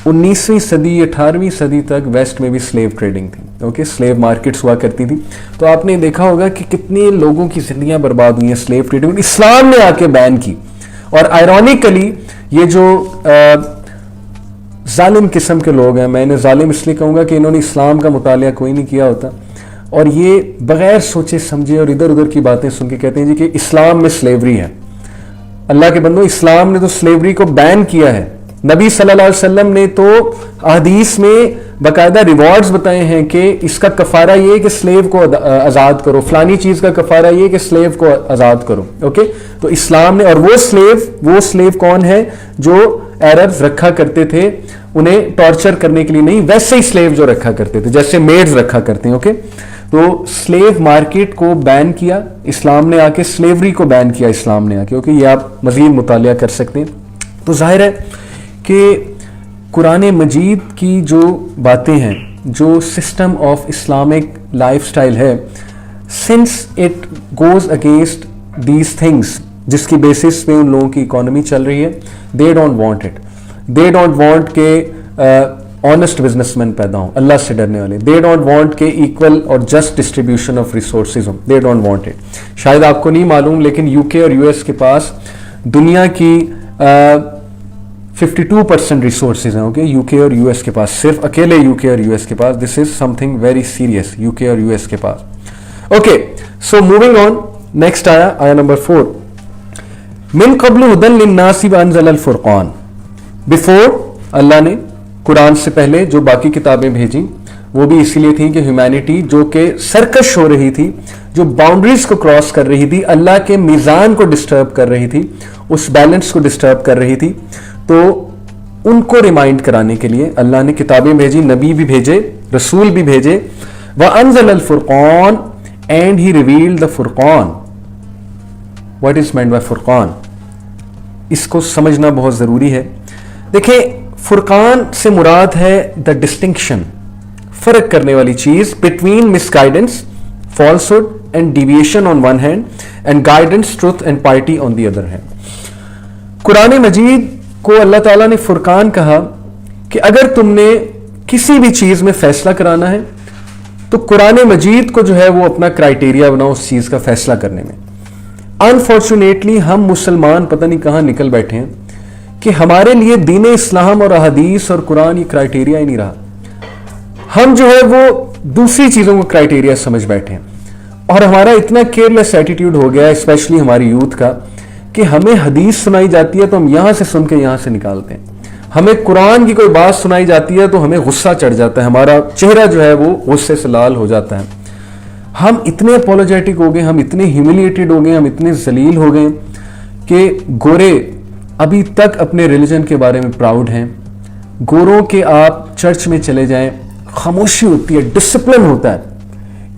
19ویں صدی 18ویں صدی تک ویسٹ میں بھی سلیو ٹریڈنگ تھی. اوکے، سلیو مارکیٹس ہوا کرتی تھی. تو آپ نے دیکھا ہوگا کہ کتنے لوگوں کی زندگیاں برباد ہوئی ہیں سلیو ٹریڈنگ، اسلام نے آ کے بین کی. اور آئرونیکلی یہ جو ظالم قسم کے لوگ ہیں، میں انہیں ظالم اس لیے کہوں گا کہ انہوں نے اسلام کا مطالعہ کوئی نہیں کیا ہوتا، اور یہ بغیر سوچے سمجھے اور ادھر ادھر کی باتیں سن کے کہتے ہیں جی کہ اسلام میں سلیوری ہے. اللہ کے بندو، اسلام نے تو سلیوری کو بین کیا ہے. نبی صلی اللہ علیہ وسلم نے تو حدیث میں باقاعدہ ریوارڈز بتائے ہیں کہ اس کا کفارہ یہ کہ سلیو کو آزاد کرو، فلانی چیز کا کفارہ یہ کہ سلیو کو آزاد کرو. اوکے، تو اسلام نے، اور وہ سلیو کون ہے جو عربز رکھا کرتے تھے انہیں ٹارچر کرنے کے لیے نہیں، ویسے ہی سلیو جو رکھا کرتے تھے جیسے میڈز رکھا کرتے ہیں. اوکے، تو سلیو مارکیٹ کو بین کیا اسلام نے آ کے، سلیوری کو بین کیا اسلام نے آ کے. اوکے، یہ آپ مزید مطالعہ کر سکتے ہیں. تو ظاہر ہے کہ قرآن مجید کی جو باتیں ہیں، جو system of Islamic life style ہے، since it goes against these things جس کی بیسس پہ ان لوگوں کی اکانومی چل رہی ہے، they don't want it. They don't want کہ آنیسٹ بزنس مین پیدا ہوں، اللہ سے ڈرنے والے. دے ڈونٹ وانٹ کہ ایکول اور جسٹ ڈسٹریبیوشن آف ریسورسز ہوں. They don't want it. شاید آپ کو نہیں معلوم لیکن یو کے اور یو ایس کے پاس دنیا کی 52% ریسورسز ہیں. اوکے، یو کے اور یو ایس کے پاس، صرف اکیلے یو کے اور یو ایس کے پاس. This is something very serious, U K اور یو ایس کے پاس. Okay, so moving on, next آیا نمبر 4. من قبل ہدن للناس وانزل الفرقان. بفور اللہ نے قرآن سے پہلے جو باقی کتابیں بھیجیں وہ بھی اسی لیے تھیں کہ ہیومینٹی جو کہ سرکش ہو رہی تھی، جو باؤنڈریز کو کراس کر رہی تھی، اللہ کے میزان کو ڈسٹرب کر رہی تھی، اس بیلنس کو ڈسٹرب کر رہی تھی، تو ان کو ریمائنڈ کرانے کے لیے اللہ نے کتابیں بھیجی، نبی بھی بھیجے، رسول بھی بھیجے. وَأَنزَلَ الْفُرْقَانَ and he revealed the Furqan. What is meant by Furqan? اس کو سمجھنا بہت ضروری ہے. دیکھیں، فرقان سے مراد ہے دا ڈسٹنکشن، فرق کرنے والی چیز between misguidance, falsehood and deviation on one hand and guidance, truth and piety on the other hand. قرآن مجید کو اللہ تعالیٰ نے فرقان کہا کہ اگر تم نے کسی بھی چیز میں فیصلہ کرانا ہے تو قرآن مجید کو جو ہے وہ اپنا کرائیٹیریا بناؤ اس چیز کا فیصلہ کرنے میں. انفارچونیٹلی ہم مسلمان پتہ نہیں کہاں نکل بیٹھے ہیں کہ ہمارے لیے دین اسلام اور احادیث اور قرآن یہ کرائیٹیریا ہی نہیں رہا. ہم جو ہے وہ دوسری چیزوں کو کرائیٹیریا سمجھ بیٹھے ہیں، اور ہمارا اتنا کیئرلیس ایٹیٹیوڈ ہو گیا ہے اسپیشلی ہماری یوتھ کا کہ ہمیں حدیث سنائی جاتی ہے تو ہم یہاں سے سن کے یہاں سے نکالتے ہیں. ہمیں قرآن کی کوئی بات سنائی جاتی ہے تو ہمیں غصہ چڑھ جاتا ہے، ہمارا چہرہ جو ہے وہ غصے سے لال ہو جاتا ہے. ہم اتنے اپولوجیٹک ہو گئے، ہم اتنے ہیوملیٹڈ ہو گئے، ہم اتنے ذلیل ہو گئے کہ گورے ابھی تک اپنے ریلیجن کے بارے میں پراؤڈ ہیں. گوروں کے آپ چرچ میں چلے جائیں، خاموشی ہوتی ہے، ڈسپلن ہوتا ہے.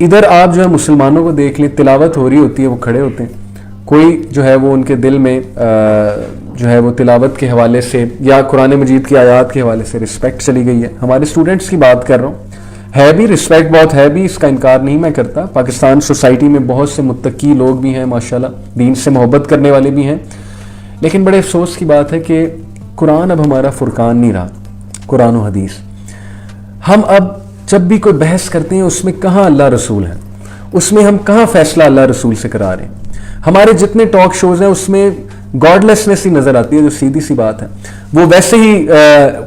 ادھر آپ جو ہے مسلمانوں کو دیکھ لیں، تلاوت ہو رہی ہوتی ہے، وہ کھڑے ہوتے ہیں. کوئی جو ہے وہ ان کے دل میں جو ہے وہ تلاوت کے حوالے سے یا قرآن مجید کی آیات کے حوالے سے رسپیکٹ چلی گئی ہے. ہمارے اسٹوڈنٹس کی بات کر رہا ہوں، ہے بھی, رسپیکٹ بہت ہے بھی, اس کا انکار نہیں میں کرتا. پاکستان سوسائٹی میں بہت سے متقی لوگ بھی ہیں ماشاءاللہ, دین سے محبت کرنے والے بھی ہیں, لیکن بڑے افسوس کی بات ہے کہ قرآن اب ہمارا فرقان نہیں رہا, قرآن و حدیث. ہم اب جب بھی کوئی بحث کرتے ہیں اس میں کہاں اللہ رسول ہے, اس میں ہم کہاں فیصلہ اللہ رسول سے کرا رہے ہیں. ہمارے جتنے ٹاک شوز ہیں اس میں گاڈ لیسنس ہی نظر آتی ہے, جو سیدھی سی بات ہے. وہ ویسے ہی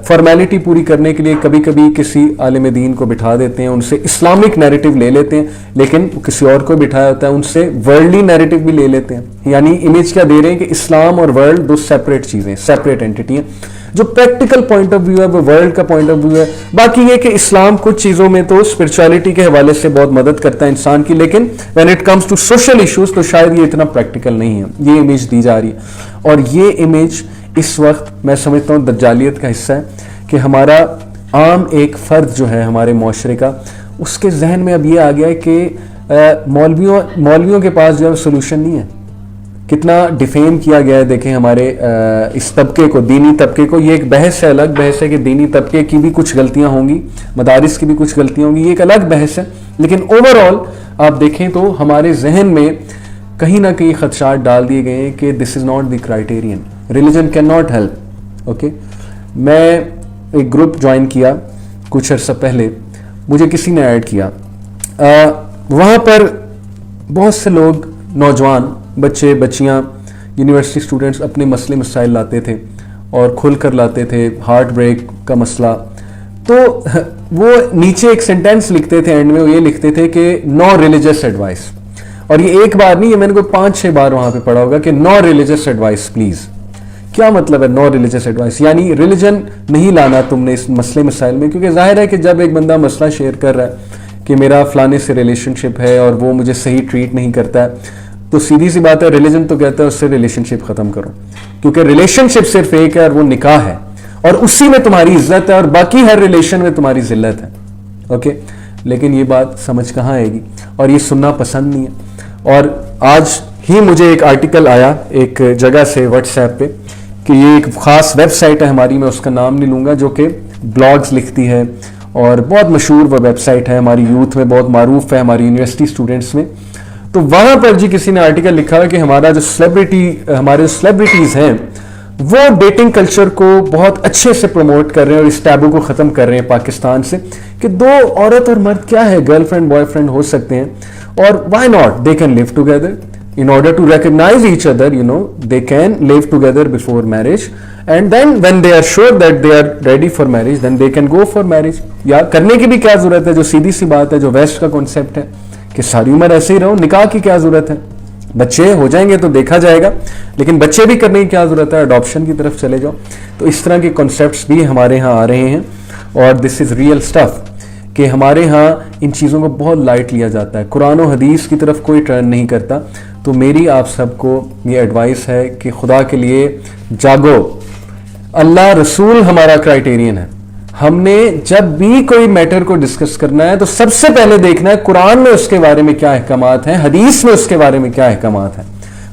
فارمیلٹی پوری کرنے کے لیے کبھی کبھی کسی عالم دین کو بٹھا دیتے ہیں, ان سے اسلامک نیریٹو لے لیتے ہیں, لیکن کسی اور کو بٹھایا ہوتا ہے ان سے ورلڈلی نیریٹو بھی لے لیتے ہیں. یعنی امیج کیا دے رہے ہیں کہ اسلام اور ورلڈ دو سیپریٹ چیزیں, سیپریٹ اینٹی ہیں. جو پریکٹیکل پوائنٹ آف ویو ہے وہ ورلڈ کا پوائنٹ آف ویو ہے. باقی یہ کہ اسلام کچھ چیزوں میں تو اسپرچولیٹی کے حوالے سے بہت مدد کرتا ہے انسان کی, لیکن when it comes to social issues تو شاید یہ اتنا پریکٹیکل نہیں ہے. یہ امیج دی جا رہی ہے, اور یہ امیج اس وقت میں سمجھتا ہوں دجالیت کا حصہ ہے کہ ہمارا عام ایک فرد جو ہے ہمارے معاشرے کا, اس کے ذہن میں اب یہ آ گیا ہے کہ مولویوں کے پاس جو ہے سولوشن نہیں ہے. کتنا ڈیفیم کیا گیا ہے دیکھیں ہمارے اس طبقے کو, دینی طبقے کو. یہ ایک بحث ہے, الگ بحث ہے کہ دینی طبقے کی بھی کچھ غلطیاں ہوں گی, مدارس کی بھی کچھ غلطیاں ہوں گی, یہ ایک الگ بحث ہے. لیکن اوور آل آپ دیکھیں تو ہمارے ذہن میں کہیں نہ کہیں خدشات ڈال دیے گئے ہیں کہ this is not the criterion, religion can not help. Okay, میں ایک گروپ جوائن کیا کچھ عرصہ پہلے, مجھے کسی نے ایڈ کیا. وہاں پر بہت سے لوگ, نوجوان بچے بچیاں, یونیورسٹی اسٹوڈنٹس اپنے مسئلے مسائل لاتے تھے اور کھل کر لاتے تھے. ہارٹ بریک کا مسئلہ, تو وہ نیچے ایک سینٹینس لکھتے تھے, اینڈ میں وہ یہ لکھتے تھے کہ نو ریلیجس ایڈوائس. اور یہ ایک بار نہیں, یہ میں نے کوئی 5-6 بار وہاں پہ پڑھا ہوگا کہ نو ریلیجس ایڈوائس پلیز. کیا مطلب ہے نو ریلیجس ایڈوائس؟ یعنی ریلیجن نہیں لانا تم نے اس مسئلے مسائل میں, کیونکہ ظاہر ہے کہ جب ایک بندہ مسئلہ شیئر کر رہا ہے کہ میرا فلانے سے ریلیشن شپ ہے اور وہ مجھے صحیح ٹریٹ نہیں کرتا ہے, تو سیدھی سی بات ہے ریلیجن تو کہتا ہے اس سے ریلیشن شپ ختم کرو, کیونکہ ریلیشن شپ صرف ایک ہے اور وہ نکاح ہے, اور اسی میں تمہاری عزت ہے, اور باقی ہر ریلیشن میں تمہاری ذلت ہے. اوکے, لیکن یہ بات سمجھ کہاں آئے گی, اور یہ سننا پسند نہیں ہے. اور آج ہی مجھے ایک آرٹیکل آیا ایک جگہ سے واٹس ایپ پہ کہ یہ ایک خاص ویب سائٹ ہے ہماری, میں اس کا نام نہیں لوں گا, جو کہ بلاگز لکھتی ہے اور بہت مشہور وہ ویب سائٹ ہے, ہماری یوتھ میں بہت معروف ہے, ہماری یونیورسٹی اسٹوڈنٹس میں. تو وہاں پر جی کسی نے آرٹیکل لکھا ہے کہ ہمارے جو سیلیبریٹیز ہیں وہ ڈیٹنگ کلچر کو بہت اچھے سے پروموٹ کر رہے ہیں اور اس ٹیبو کو ختم کر رہے ہیں پاکستان سے, کہ دو عورت اور مرد کیا ہے, گرل فرینڈ بوائے فرینڈ ہو سکتے ہیں, اور why not, they can live together in order to recognize each other, you know, they can live together before marriage, and then when they are sure that they are ready for marriage, then they can go for marriage. یا کرنے کی بھی کیا ضرورت ہے, جو سیدھی سی بات ہے, جو ویسٹ کا کانسیپٹ ہے کہ ساری عمر ایسے ہی رہو, نکاح کی کیا ضرورت ہے, بچے ہو جائیں گے تو دیکھا جائے گا, لیکن بچے بھی کرنے کی کیا ضرورت ہے, اڈاپشن کی طرف چلے جاؤ. تو اس طرح کے کانسیپٹس بھی ہمارے ہاں آ رہے ہیں, اور دس از ریئل اسٹف کہ ہمارے ہاں ان چیزوں کو بہت لائٹ لیا جاتا ہے, قرآن و حدیث کی طرف کوئی ٹرن نہیں کرتا. تو میری آپ سب کو یہ ایڈوائس ہے کہ خدا کے لیے جاگو, اللہ رسول ہمارا کرائٹیرین ہے. ہم نے جب بھی کوئی میٹر کو ڈسکس کرنا ہے تو سب سے پہلے دیکھنا ہے قرآن میں اس کے بارے میں کیا احکامات ہیں, حدیث میں اس کے بارے میں کیا احکامات ہیں.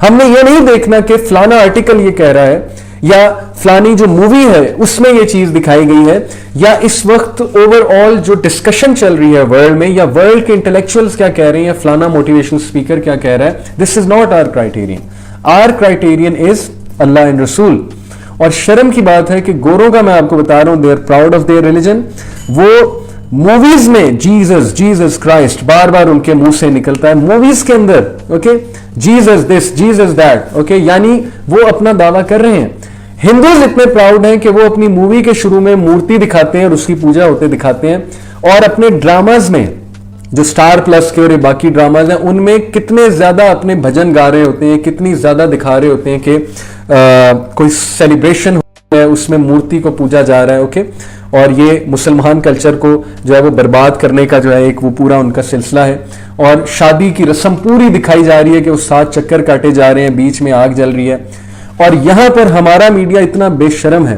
ہم نے یہ نہیں دیکھنا کہ فلانا آرٹیکل یہ کہہ رہا ہے, یا فلانی جو مووی ہے اس میں یہ چیز دکھائی گئی ہے, یا اس وقت اوور آل جو ڈسکشن چل رہی ہے ورلڈ میں, یا ورلڈ کے انٹلیکچوئلز کیا کہہ رہے ہیں, یا فلانا موٹیویشنل اسپیکر کیا کہہ رہا ہے. This is not our criterion. Our criterion is اللہ اینڈ رسول. اور شرم کی بات ہے کہ گوروں کا میں آپ کو بتا رہا ہوں, they are proud of their religion. وہ موویز میں جیزس کرائسٹ بار بار ان کے منہ سے نکلتا ہے موویز کے اندر, okay, Jesus this Jesus that, okay, یعنی وہ اپنا دعویٰ کر رہے ہیں. ہندوز اتنے پراؤڈ ہیں کہ وہ اپنی مووی کے شروع میں مورتی دکھاتے ہیں اور اس کی پوجا ہوتے دکھاتے ہیں, اور اپنے ڈراماز میں جو سٹار پلس کے اور باقی ڈراماز ہیں ان میں کتنے زیادہ اپنے بھجن گا رہے ہوتے ہیں, کتنی زیادہ دکھا رہے ہوتے ہیں کہ کوئی سیلیبریشن ہے اس میں مورتی کو پوجا جا رہا ہے, اوکے. اور یہ مسلمان کلچر کو جو ہے وہ برباد کرنے کا جو ہے ایک وہ پورا ان کا سلسلہ ہے. اور شادی کی رسم پوری دکھائی جا رہی ہے کہ وہ 7 چکر کاٹے جا رہے ہیں, بیچ میں آگ جل رہی ہے. اور یہاں پر ہمارا میڈیا اتنا بے شرم ہے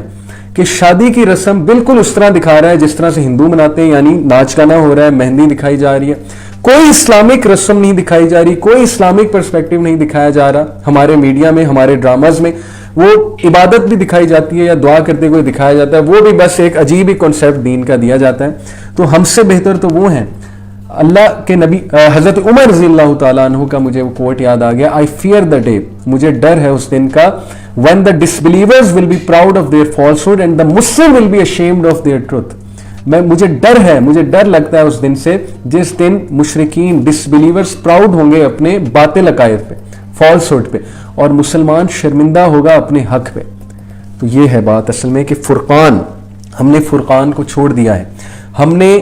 کہ شادی کی رسم بالکل اس طرح دکھا رہا ہے جس طرح سے ہندو مناتے ہیں, یعنی ناچ گانا ہو رہا ہے, مہندی دکھائی جا رہی ہے, کوئی اسلامک رسم نہیں دکھائی جا رہی, کوئی اسلامک پرسپیکٹو نہیں دکھایا جا رہا ہمارے میڈیا میں, ہمارے ڈراماز میں. وہ عبادت بھی دکھائی جاتی ہے یا دعا کرتے ہوئے دکھایا جاتا ہے، وہ بھی بس ایک عجیب ہی کانسیپٹ دین کا دیا جاتا ہے. تو ہم سے بہتر تو وہ ہیں اللہ کے نبی. حضرت عمر رضی اللہ تعالیٰ عنہ کا مجھے وہ کوٹ یاد آ گیا، آئی فیئر دا ڈے، مجھے ڈر ہے اس دن کا، when the disbelievers will be proud of their falsehood and the Muslim will be ashamed of their truth. مجھے ڈر ہے، مجھے ڈر لگتا ہے اس دن سے جس دن مشرکین ڈسبلیورز پراؤڈ ہوں گے اپنے باطل عقائد پہ، فالسہڈ پہ، اور مسلمان شرمندہ ہوگا اپنے حق پہ. تو یہ ہے بات اصل میں کہ فرقان، ہم نے فرقان کو چھوڑ دیا ہے. ہم نے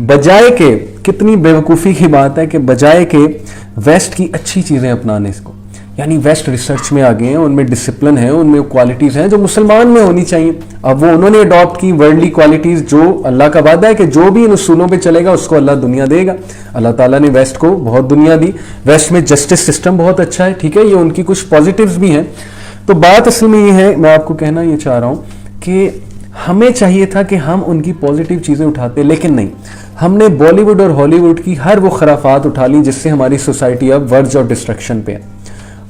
بجائے کہ، کتنی بیوقوفی کی بات ہے کہ بجائے کہ ویسٹ کی اچھی چیزیں اپنانے کو، یعنی ویسٹ ریسرچ میں آگے ہیں، ان میں ڈسپلن ہے، ان میں کوالٹیز ہیں جو مسلمان میں ہونی چاہیے. اب وہ انہوں نے اڈاپٹ کی ورلڈلی کوالٹیز، جو اللہ کا وعدہ ہے کہ جو بھی ان اصولوں پہ چلے گا اس کو اللہ دنیا دے گا. اللہ تعالیٰ نے ویسٹ کو بہت دنیا دی. ویسٹ میں جسٹس سسٹم بہت اچھا ہے، ٹھیک ہے، یہ ان کی کچھ پازیٹیوز بھی ہیں. تو بات اصل میں یہ ہے، میں آپ کو کہنا یہ چاہ رہا ہوں کہ ہمیں چاہیے تھا کہ ہم ان کی پازیٹیو چیزیں اٹھاتے، لیکن نہیں، ہم نے بالی ووڈ اور ہالی ووڈ کی ہر وہ خرافات اٹھا لی جس سے ہماری سوسائٹی اب ورج اور ڈسٹرکشن پہ ہے.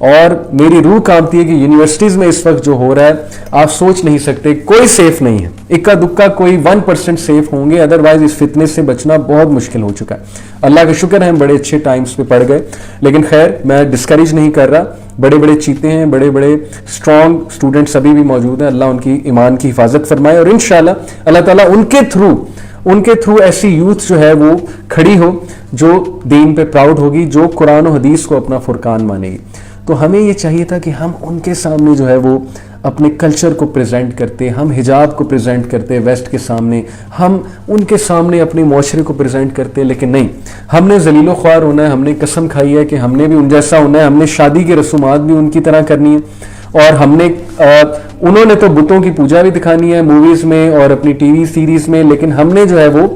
اور میری روح کانپتی ہے کہ یونیورسٹیز میں اس وقت جو ہو رہا ہے آپ سوچ نہیں سکتے، کوئی سیف نہیں ہے. اکا دکا کوئی 1% سیف ہوں گے، ادروائز اس فتنے سے بچنا بہت مشکل ہو چکا ہے. اللہ کا شکر ہے ہم بڑے اچھے ٹائمز پہ پڑ گئے، لیکن خیر میں ڈسکریج نہیں کر رہا. بڑے بڑے چیتے ہیں، بڑے بڑے اسٹرانگ اسٹوڈنٹس ابھی بھی موجود ہیں. اللہ ان کی ایمان کی حفاظت فرمائے، اور انشاءاللہ اللہ تعالیٰ ان کے تھرو ایسی یوتھ جو ہے وہ کھڑی ہو جو دین پہ پراؤڈ ہوگی، جو قرآن و حدیث کو اپنا فرقان مانے گی. تو ہمیں یہ چاہیے تھا کہ ہم ان کے سامنے جو ہے وہ اپنے کلچر کو پریزنٹ کرتے، ہم حجاب کو پریزنٹ کرتے ویسٹ کے سامنے، ہم ان کے سامنے اپنے معاشرے کو پریزنٹ کرتے، لیکن نہیں، ہم نے ذلیل و خوار ہونا ہے. ہم نے قسم کھائی ہے کہ ہم نے بھی ان جیسا ہونا ہے، ہم نے شادی کی رسومات بھی ان کی طرح کرنی ہے، اور ہم نے انہوں نے تو بتوں کی پوجا بھی دکھانی ہے موویز میں اور اپنی ٹی وی سیریز میں، لیکن ہم نے جو ہے وہ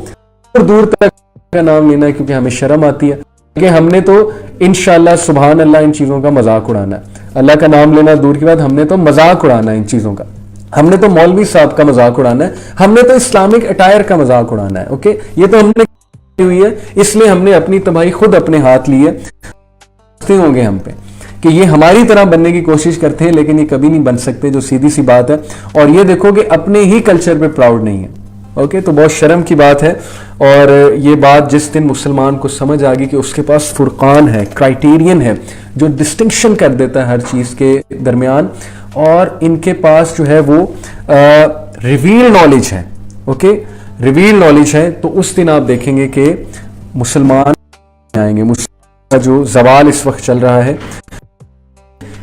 دور تک کا نام لینا ہے کیونکہ ہمیں شرم آتی ہے. کہ ہم نے تو انشاءاللہ سبحان اللہ ان چیزوں کا مذاق اڑانا ہے. اللہ کا نام لینا دور کی بات، ہم نے تو مذاق اڑانا ہے ان چیزوں کا. ہم نے تو مولوی صاحب کا مذاق اڑانا ہے، ہم نے تو اسلامک اٹائر کا مذاق اڑانا ہے. اوکے، یہ تو ہم نے کی ہوئی ہے، اس لیے ہم نے اپنی تباہی خود اپنے ہاتھ لی ہے. ہوں گے ہم پہ کہ یہ ہماری طرح بننے کی کوشش کرتے ہیں، لیکن یہ کبھی نہیں بن سکتے، جو سیدھی سی بات ہے. اور یہ دیکھو کہ اپنے ہی کلچر پہ پراؤڈ نہیں ہے. اوکے، تو بہت شرم کی بات ہے. اور یہ بات جس دن مسلمان کو سمجھ آ گئی کہ اس کے پاس فرقان ہے، کرائٹیرین ہے جو ڈسٹنکشن کر دیتا ہے ہر چیز کے درمیان، اور ان کے پاس جو ہے وہ ریویل نالج ہے. اوکے، ریویل نالج ہے، تو اس دن آپ دیکھیں گے کہ مسلمان آئیں گے. جو زوال اس وقت چل رہا ہے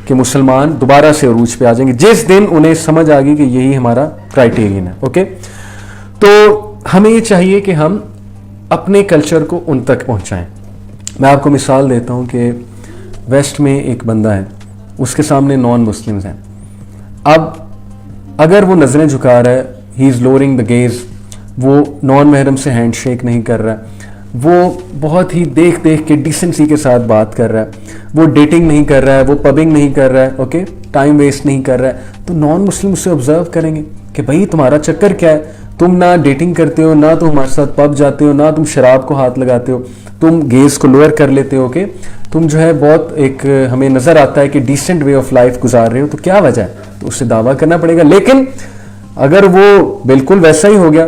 کہ مسلمان دوبارہ سے عروج پہ آ جائیں گے جس دن انہیں سمجھ آ گئی کہ یہی ہمارا کرائٹیرین ہے. اوکے، تو ہمیں یہ چاہیے کہ ہم اپنے کلچر کو ان تک پہنچائیں. میں آپ کو مثال دیتا ہوں کہ ویسٹ میں ایک بندہ ہے، اس کے سامنے نان مسلمز ہیں. اب اگر وہ نظریں جھکا رہا ہے، ہی از لورنگ دا گیز، وہ نان محرم سے ہینڈ شیک نہیں کر رہا ہے، وہ بہت ہی دیکھ کے ڈیسنسی کے ساتھ بات کر رہا ہے، وہ ڈیٹنگ نہیں کر رہا ہے، وہ پبنگ نہیں کر رہا ہے، اوکے، ٹائم ویسٹ نہیں کر رہا ہے، تو نان مسلم اسے آبزرو کریں گے کہ بھائی تمہارا چکر کیا ہے، تم نہ ڈیٹنگ کرتے ہو، نہ تم ہمارے ساتھ پب جاتے ہو، نہ تم شراب کو ہاتھ لگاتے ہو، تم گیز کو لوئر کر لیتے ہو، کہ تم جو ہے بہت ایک ہمیں نظر آتا ہے کہ ڈیسنٹ وے آف لائف گزار رہے ہو، تو کیا وجہ ہے؟ تو اسے دعویٰ کرنا پڑے گا. لیکن اگر وہ بالکل ویسا ہی ہو گیا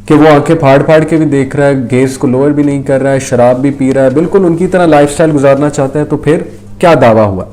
کہ وہ آنکھیں پھاڑ کے بھی دیکھ رہا ہے، گیز کو لوئر بھی نہیں کر رہا ہے، شراب بھی پی رہا ہے، بالکل ان کی طرح لائف سٹائل گزارنا چاہتا ہے، تو پھر کیا دعویٰ ہوا؟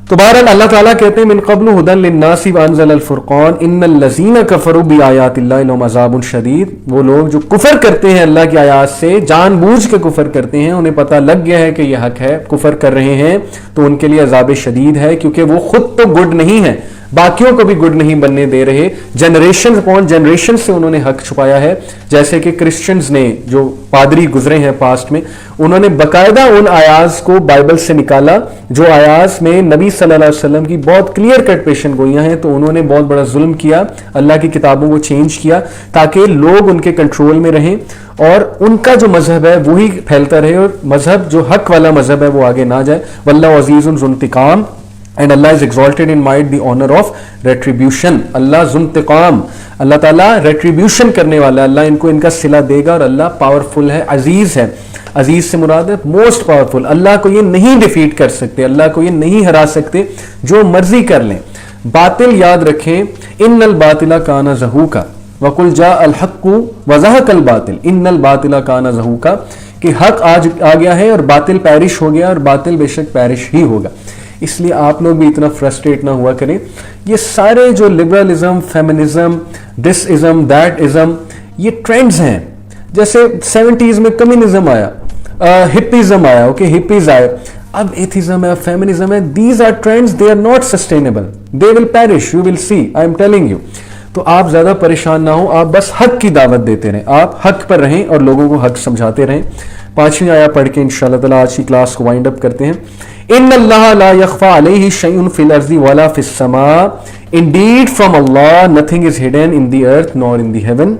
تو بہرحال اللہ تعالیٰ کہتے ہیں من قبل ہدی للناس وانزل الفرقان ان الذین کفروا بآیات اللہ لهم عذاب شدید. وہ لوگ جو کفر کرتے ہیں اللہ کی آیات سے، جان بوجھ کے کفر کرتے ہیں، انہیں پتہ لگ گیا ہے کہ یہ حق ہے، کفر کر رہے ہیں، تو ان کے لیے عذاب شدید ہے، کیونکہ وہ خود تو گڈ نہیں ہے، باقیوں کو بھی گڈ نہیں بننے دے رہے. جنریشن اپون جنریشن سے انہوں نے حق چھپایا ہے. جیسے کہ کرسچنز نے، جو پادری گزرے ہیں پاسٹ میں، انہوں نے باقاعدہ ان آیاز کو بائبل سے نکالا جو آیاز میں نبی صلی اللہ علیہ وسلم کی بہت کلیئر کٹ پیشن گوئیاں ہیں. تو انہوں نے بہت بڑا ظلم کیا، اللہ کی کتابوں کو چینج کیا تاکہ لوگ ان کے کنٹرول میں رہیں اور ان کا جو مذہب ہے وہی پھیلتا رہے، اور مذہب جو حق والا مذہب ہے وہ آگے نہ جائے. واللہ عزیز ذو انتقام and Allah is exalted in might, the honor of retribution. اللہ ذو انتقام، اللہ تعالیٰ retribution کرنے والا ہے، اللہ ان کو ان کا صلہ دے گا، اور اللہ پاورفل ہے، عزیز ہے. عزیز سے مراد ہے موسٹ پاورفل. اللہ کو یہ نہیں ڈیفیٹ کر سکتے، اللہ کو یہ نہیں ہرا سکتے، جو مرضی کر لیں. باطل یاد رکھیں، ان الباطل کان زہوقا وقل جاء الحق وزہق الباطل ان الباطل کان زہوقا، کہ حق آج آ گیا ہے اور باطل پیرش ہو گیا، اور باطل بے شک پیرش ہی ہوگا۔ اس لیے آپ لوگ بھی اتنا فرسٹریٹ نہ ہوا کریں۔ یہ سارے جو liberalism, feminism, this ism, that ism, یہ ٹرینڈز ہیں۔ جیسے 70s میں کمیونزم آیا، ہپیزم آیا، اوکے ہپیز آئے، اب ایتھیزم ہے، فیمنزم ہے۔ These are trends, they are not sustainable, they will perish, you will see, I am telling you. تو آپ زیادہ پریشان نہ ہوں، آپ بس حق کی دعوت دیتے رہیں، آپ حق پر رہیں اور لوگوں کو حق سمجھاتے رہیں۔ 5ویں آیا پڑھ کے انشاءاللہ تعالیٰ آج کی کلاس کو وائنڈ اپ کرتے ہیں۔ ان اللہ لا یخفی علیہ شیء فی الارض ولا فی السماء، indeed from Allah nothing is hidden in the earth nor in the heaven۔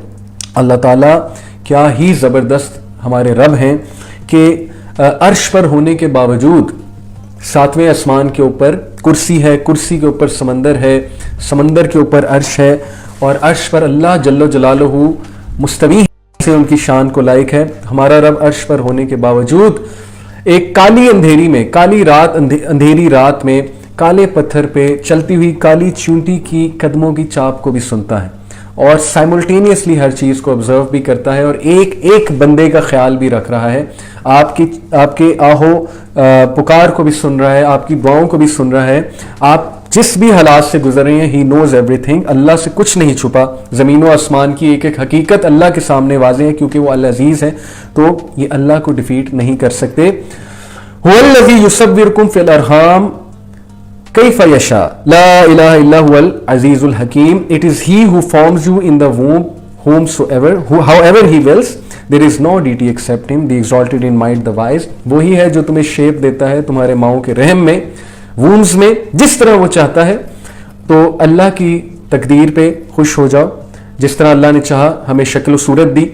اللہ تعالیٰ کیا ہی زبردست ہمارے رب ہیں کہ عرش پر ہونے کے باوجود 7ویں آسمان کے اوپر کرسی ہے، کرسی کے اوپر سمندر ہے، سمندر کے اوپر عرش ہے، اور عرش پر اللہ جل جلالہ مستوی سے ان کی شان کو لائق ہے۔ ہمارا رب عرش پر ہونے کے باوجود ایک کالی اندھیری میں، کالی رات، اندھیری رات میں کالے پتھر پہ چلتی ہوئی کالی چونٹی کی قدموں کی چاپ کو بھی سنتا ہے، اور سائملٹینیسلی ہر چیز کو آبزرو بھی کرتا ہے، اور ایک ایک بندے کا خیال بھی رکھ رہا ہے، آپ کے آہو پکار کو بھی سن رہا ہے، آپ کی دعاؤں کو بھی سن رہا ہے، آپ جس بھی حالات سے گزر رہے ہیں، ہی نوز ایوری تھنگ۔ اللہ سے کچھ نہیں چھپا، زمین و آسمان کی ایک ایک حقیقت اللہ کے سامنے واضح ہے، کیونکہ وہ العزیز ہے، تو یہ اللہ کو ڈیفیٹ نہیں کر سکتے۔ هو الذی یصورکم فی الارحام کیف یشاء لا الہ الا هو العزیز الحکیم۔ It is he who forms you in the womb however he wills, there is no deity except him, the exalted in might, the wise۔ وہی ہے جو تمہیں شیپ دیتا ہے تمہارے ماؤں کے رحم میں، وومز میں، جس طرح وہ چاہتا ہے۔ تو اللہ کی تقدیر پہ خوش ہو جاؤ، جس طرح اللہ نے چاہا ہمیں شکل و صورت دی،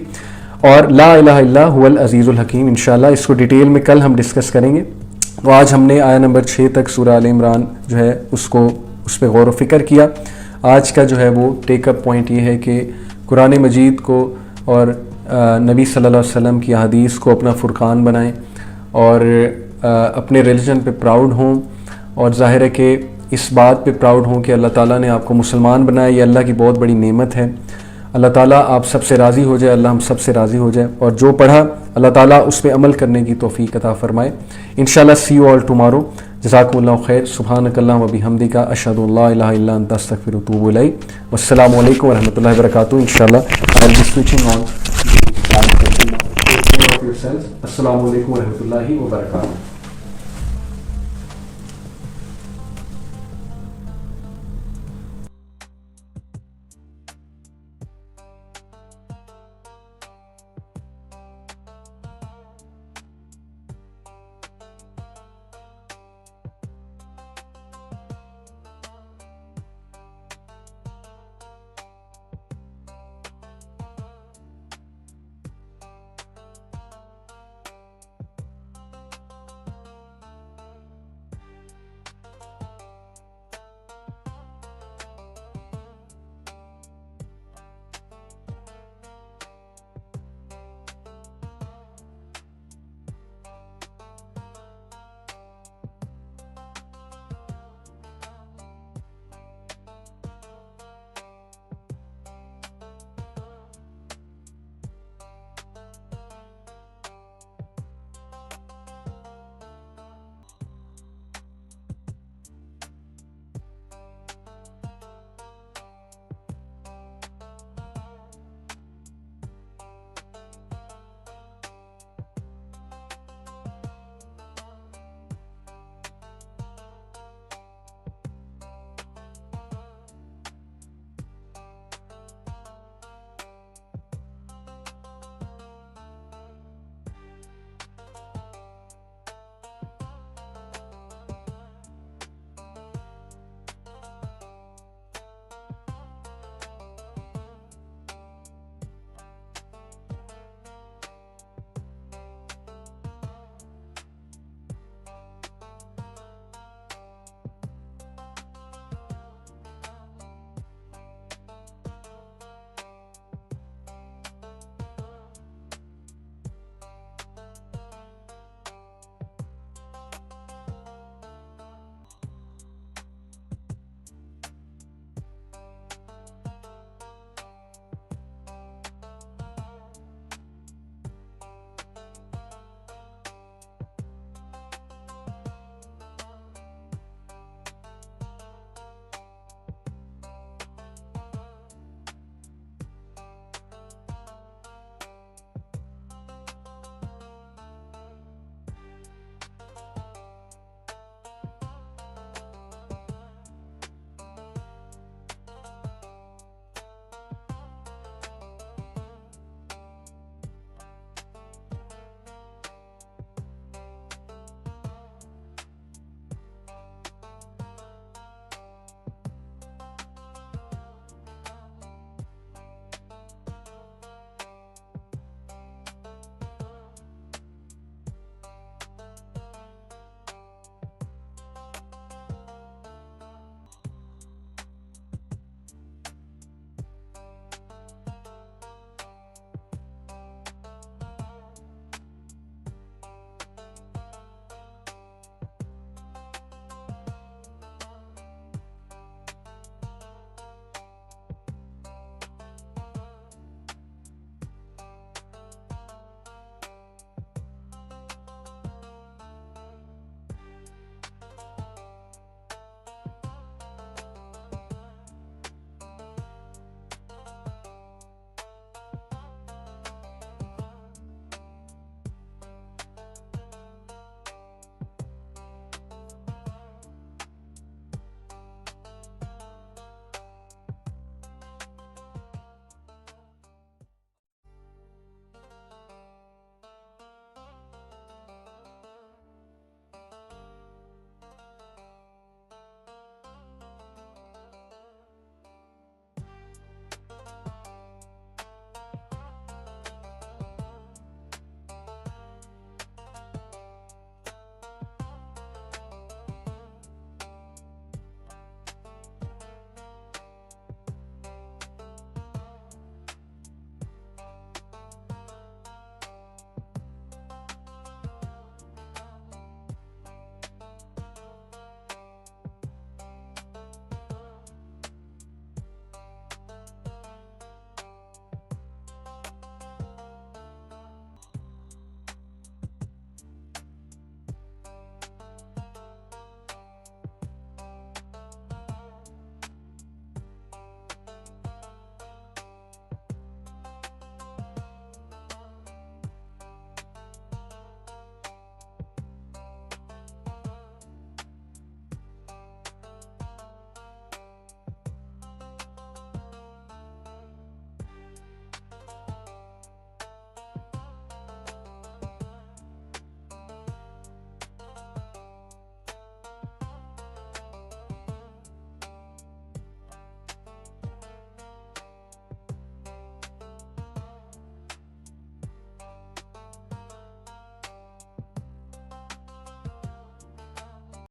اور لا الہ الا هو العزیز الحکیم۔ انشاءاللہ اس کو ڈیٹیل میں کل ہم ڈسکس کریں گے۔ تو آج ہم نے آیا نمبر 6 تک سورہ آل عمران جو ہے اس پہ غور و فکر کیا۔ آج کا جو ہے وہ ٹیک اپ پوائنٹ یہ ہے کہ قرآن مجید کو اور نبی صلی اللہ علیہ وسلم کی احادیث کو اپنا فرقان بنائیں، اور اپنے ریلیجن پہ پراؤڈ ہوں، اور ظاہر ہے کہ اس بات پہ پراؤڈ ہوں کہ اللہ تعالیٰ نے آپ کو مسلمان بنایا، یہ اللہ کی بہت بڑی نعمت ہے۔ اللہ تعالیٰ آپ سب سے راضی ہو جائے، اللہ ہم سب سے راضی ہو جائے، اور جو پڑھا اللہ تعالیٰ اس پہ عمل کرنے کی توفیق عطا فرمائے۔ انشاءاللہ سی یو آل ٹمارو۔ جزاکم اللہ خیر۔ سبحانک اللہم و بحمدک، اشہد ان لا الہ الا انت، استغفرک و اتوب الیک۔ والسلام علیکم ورحمۃ اللہ وبرکاتہ۔ انشاءاللہ I will be switching on. Take care of yourself۔ السلام علیکم ورحمۃ اللہ وبرکاتہ۔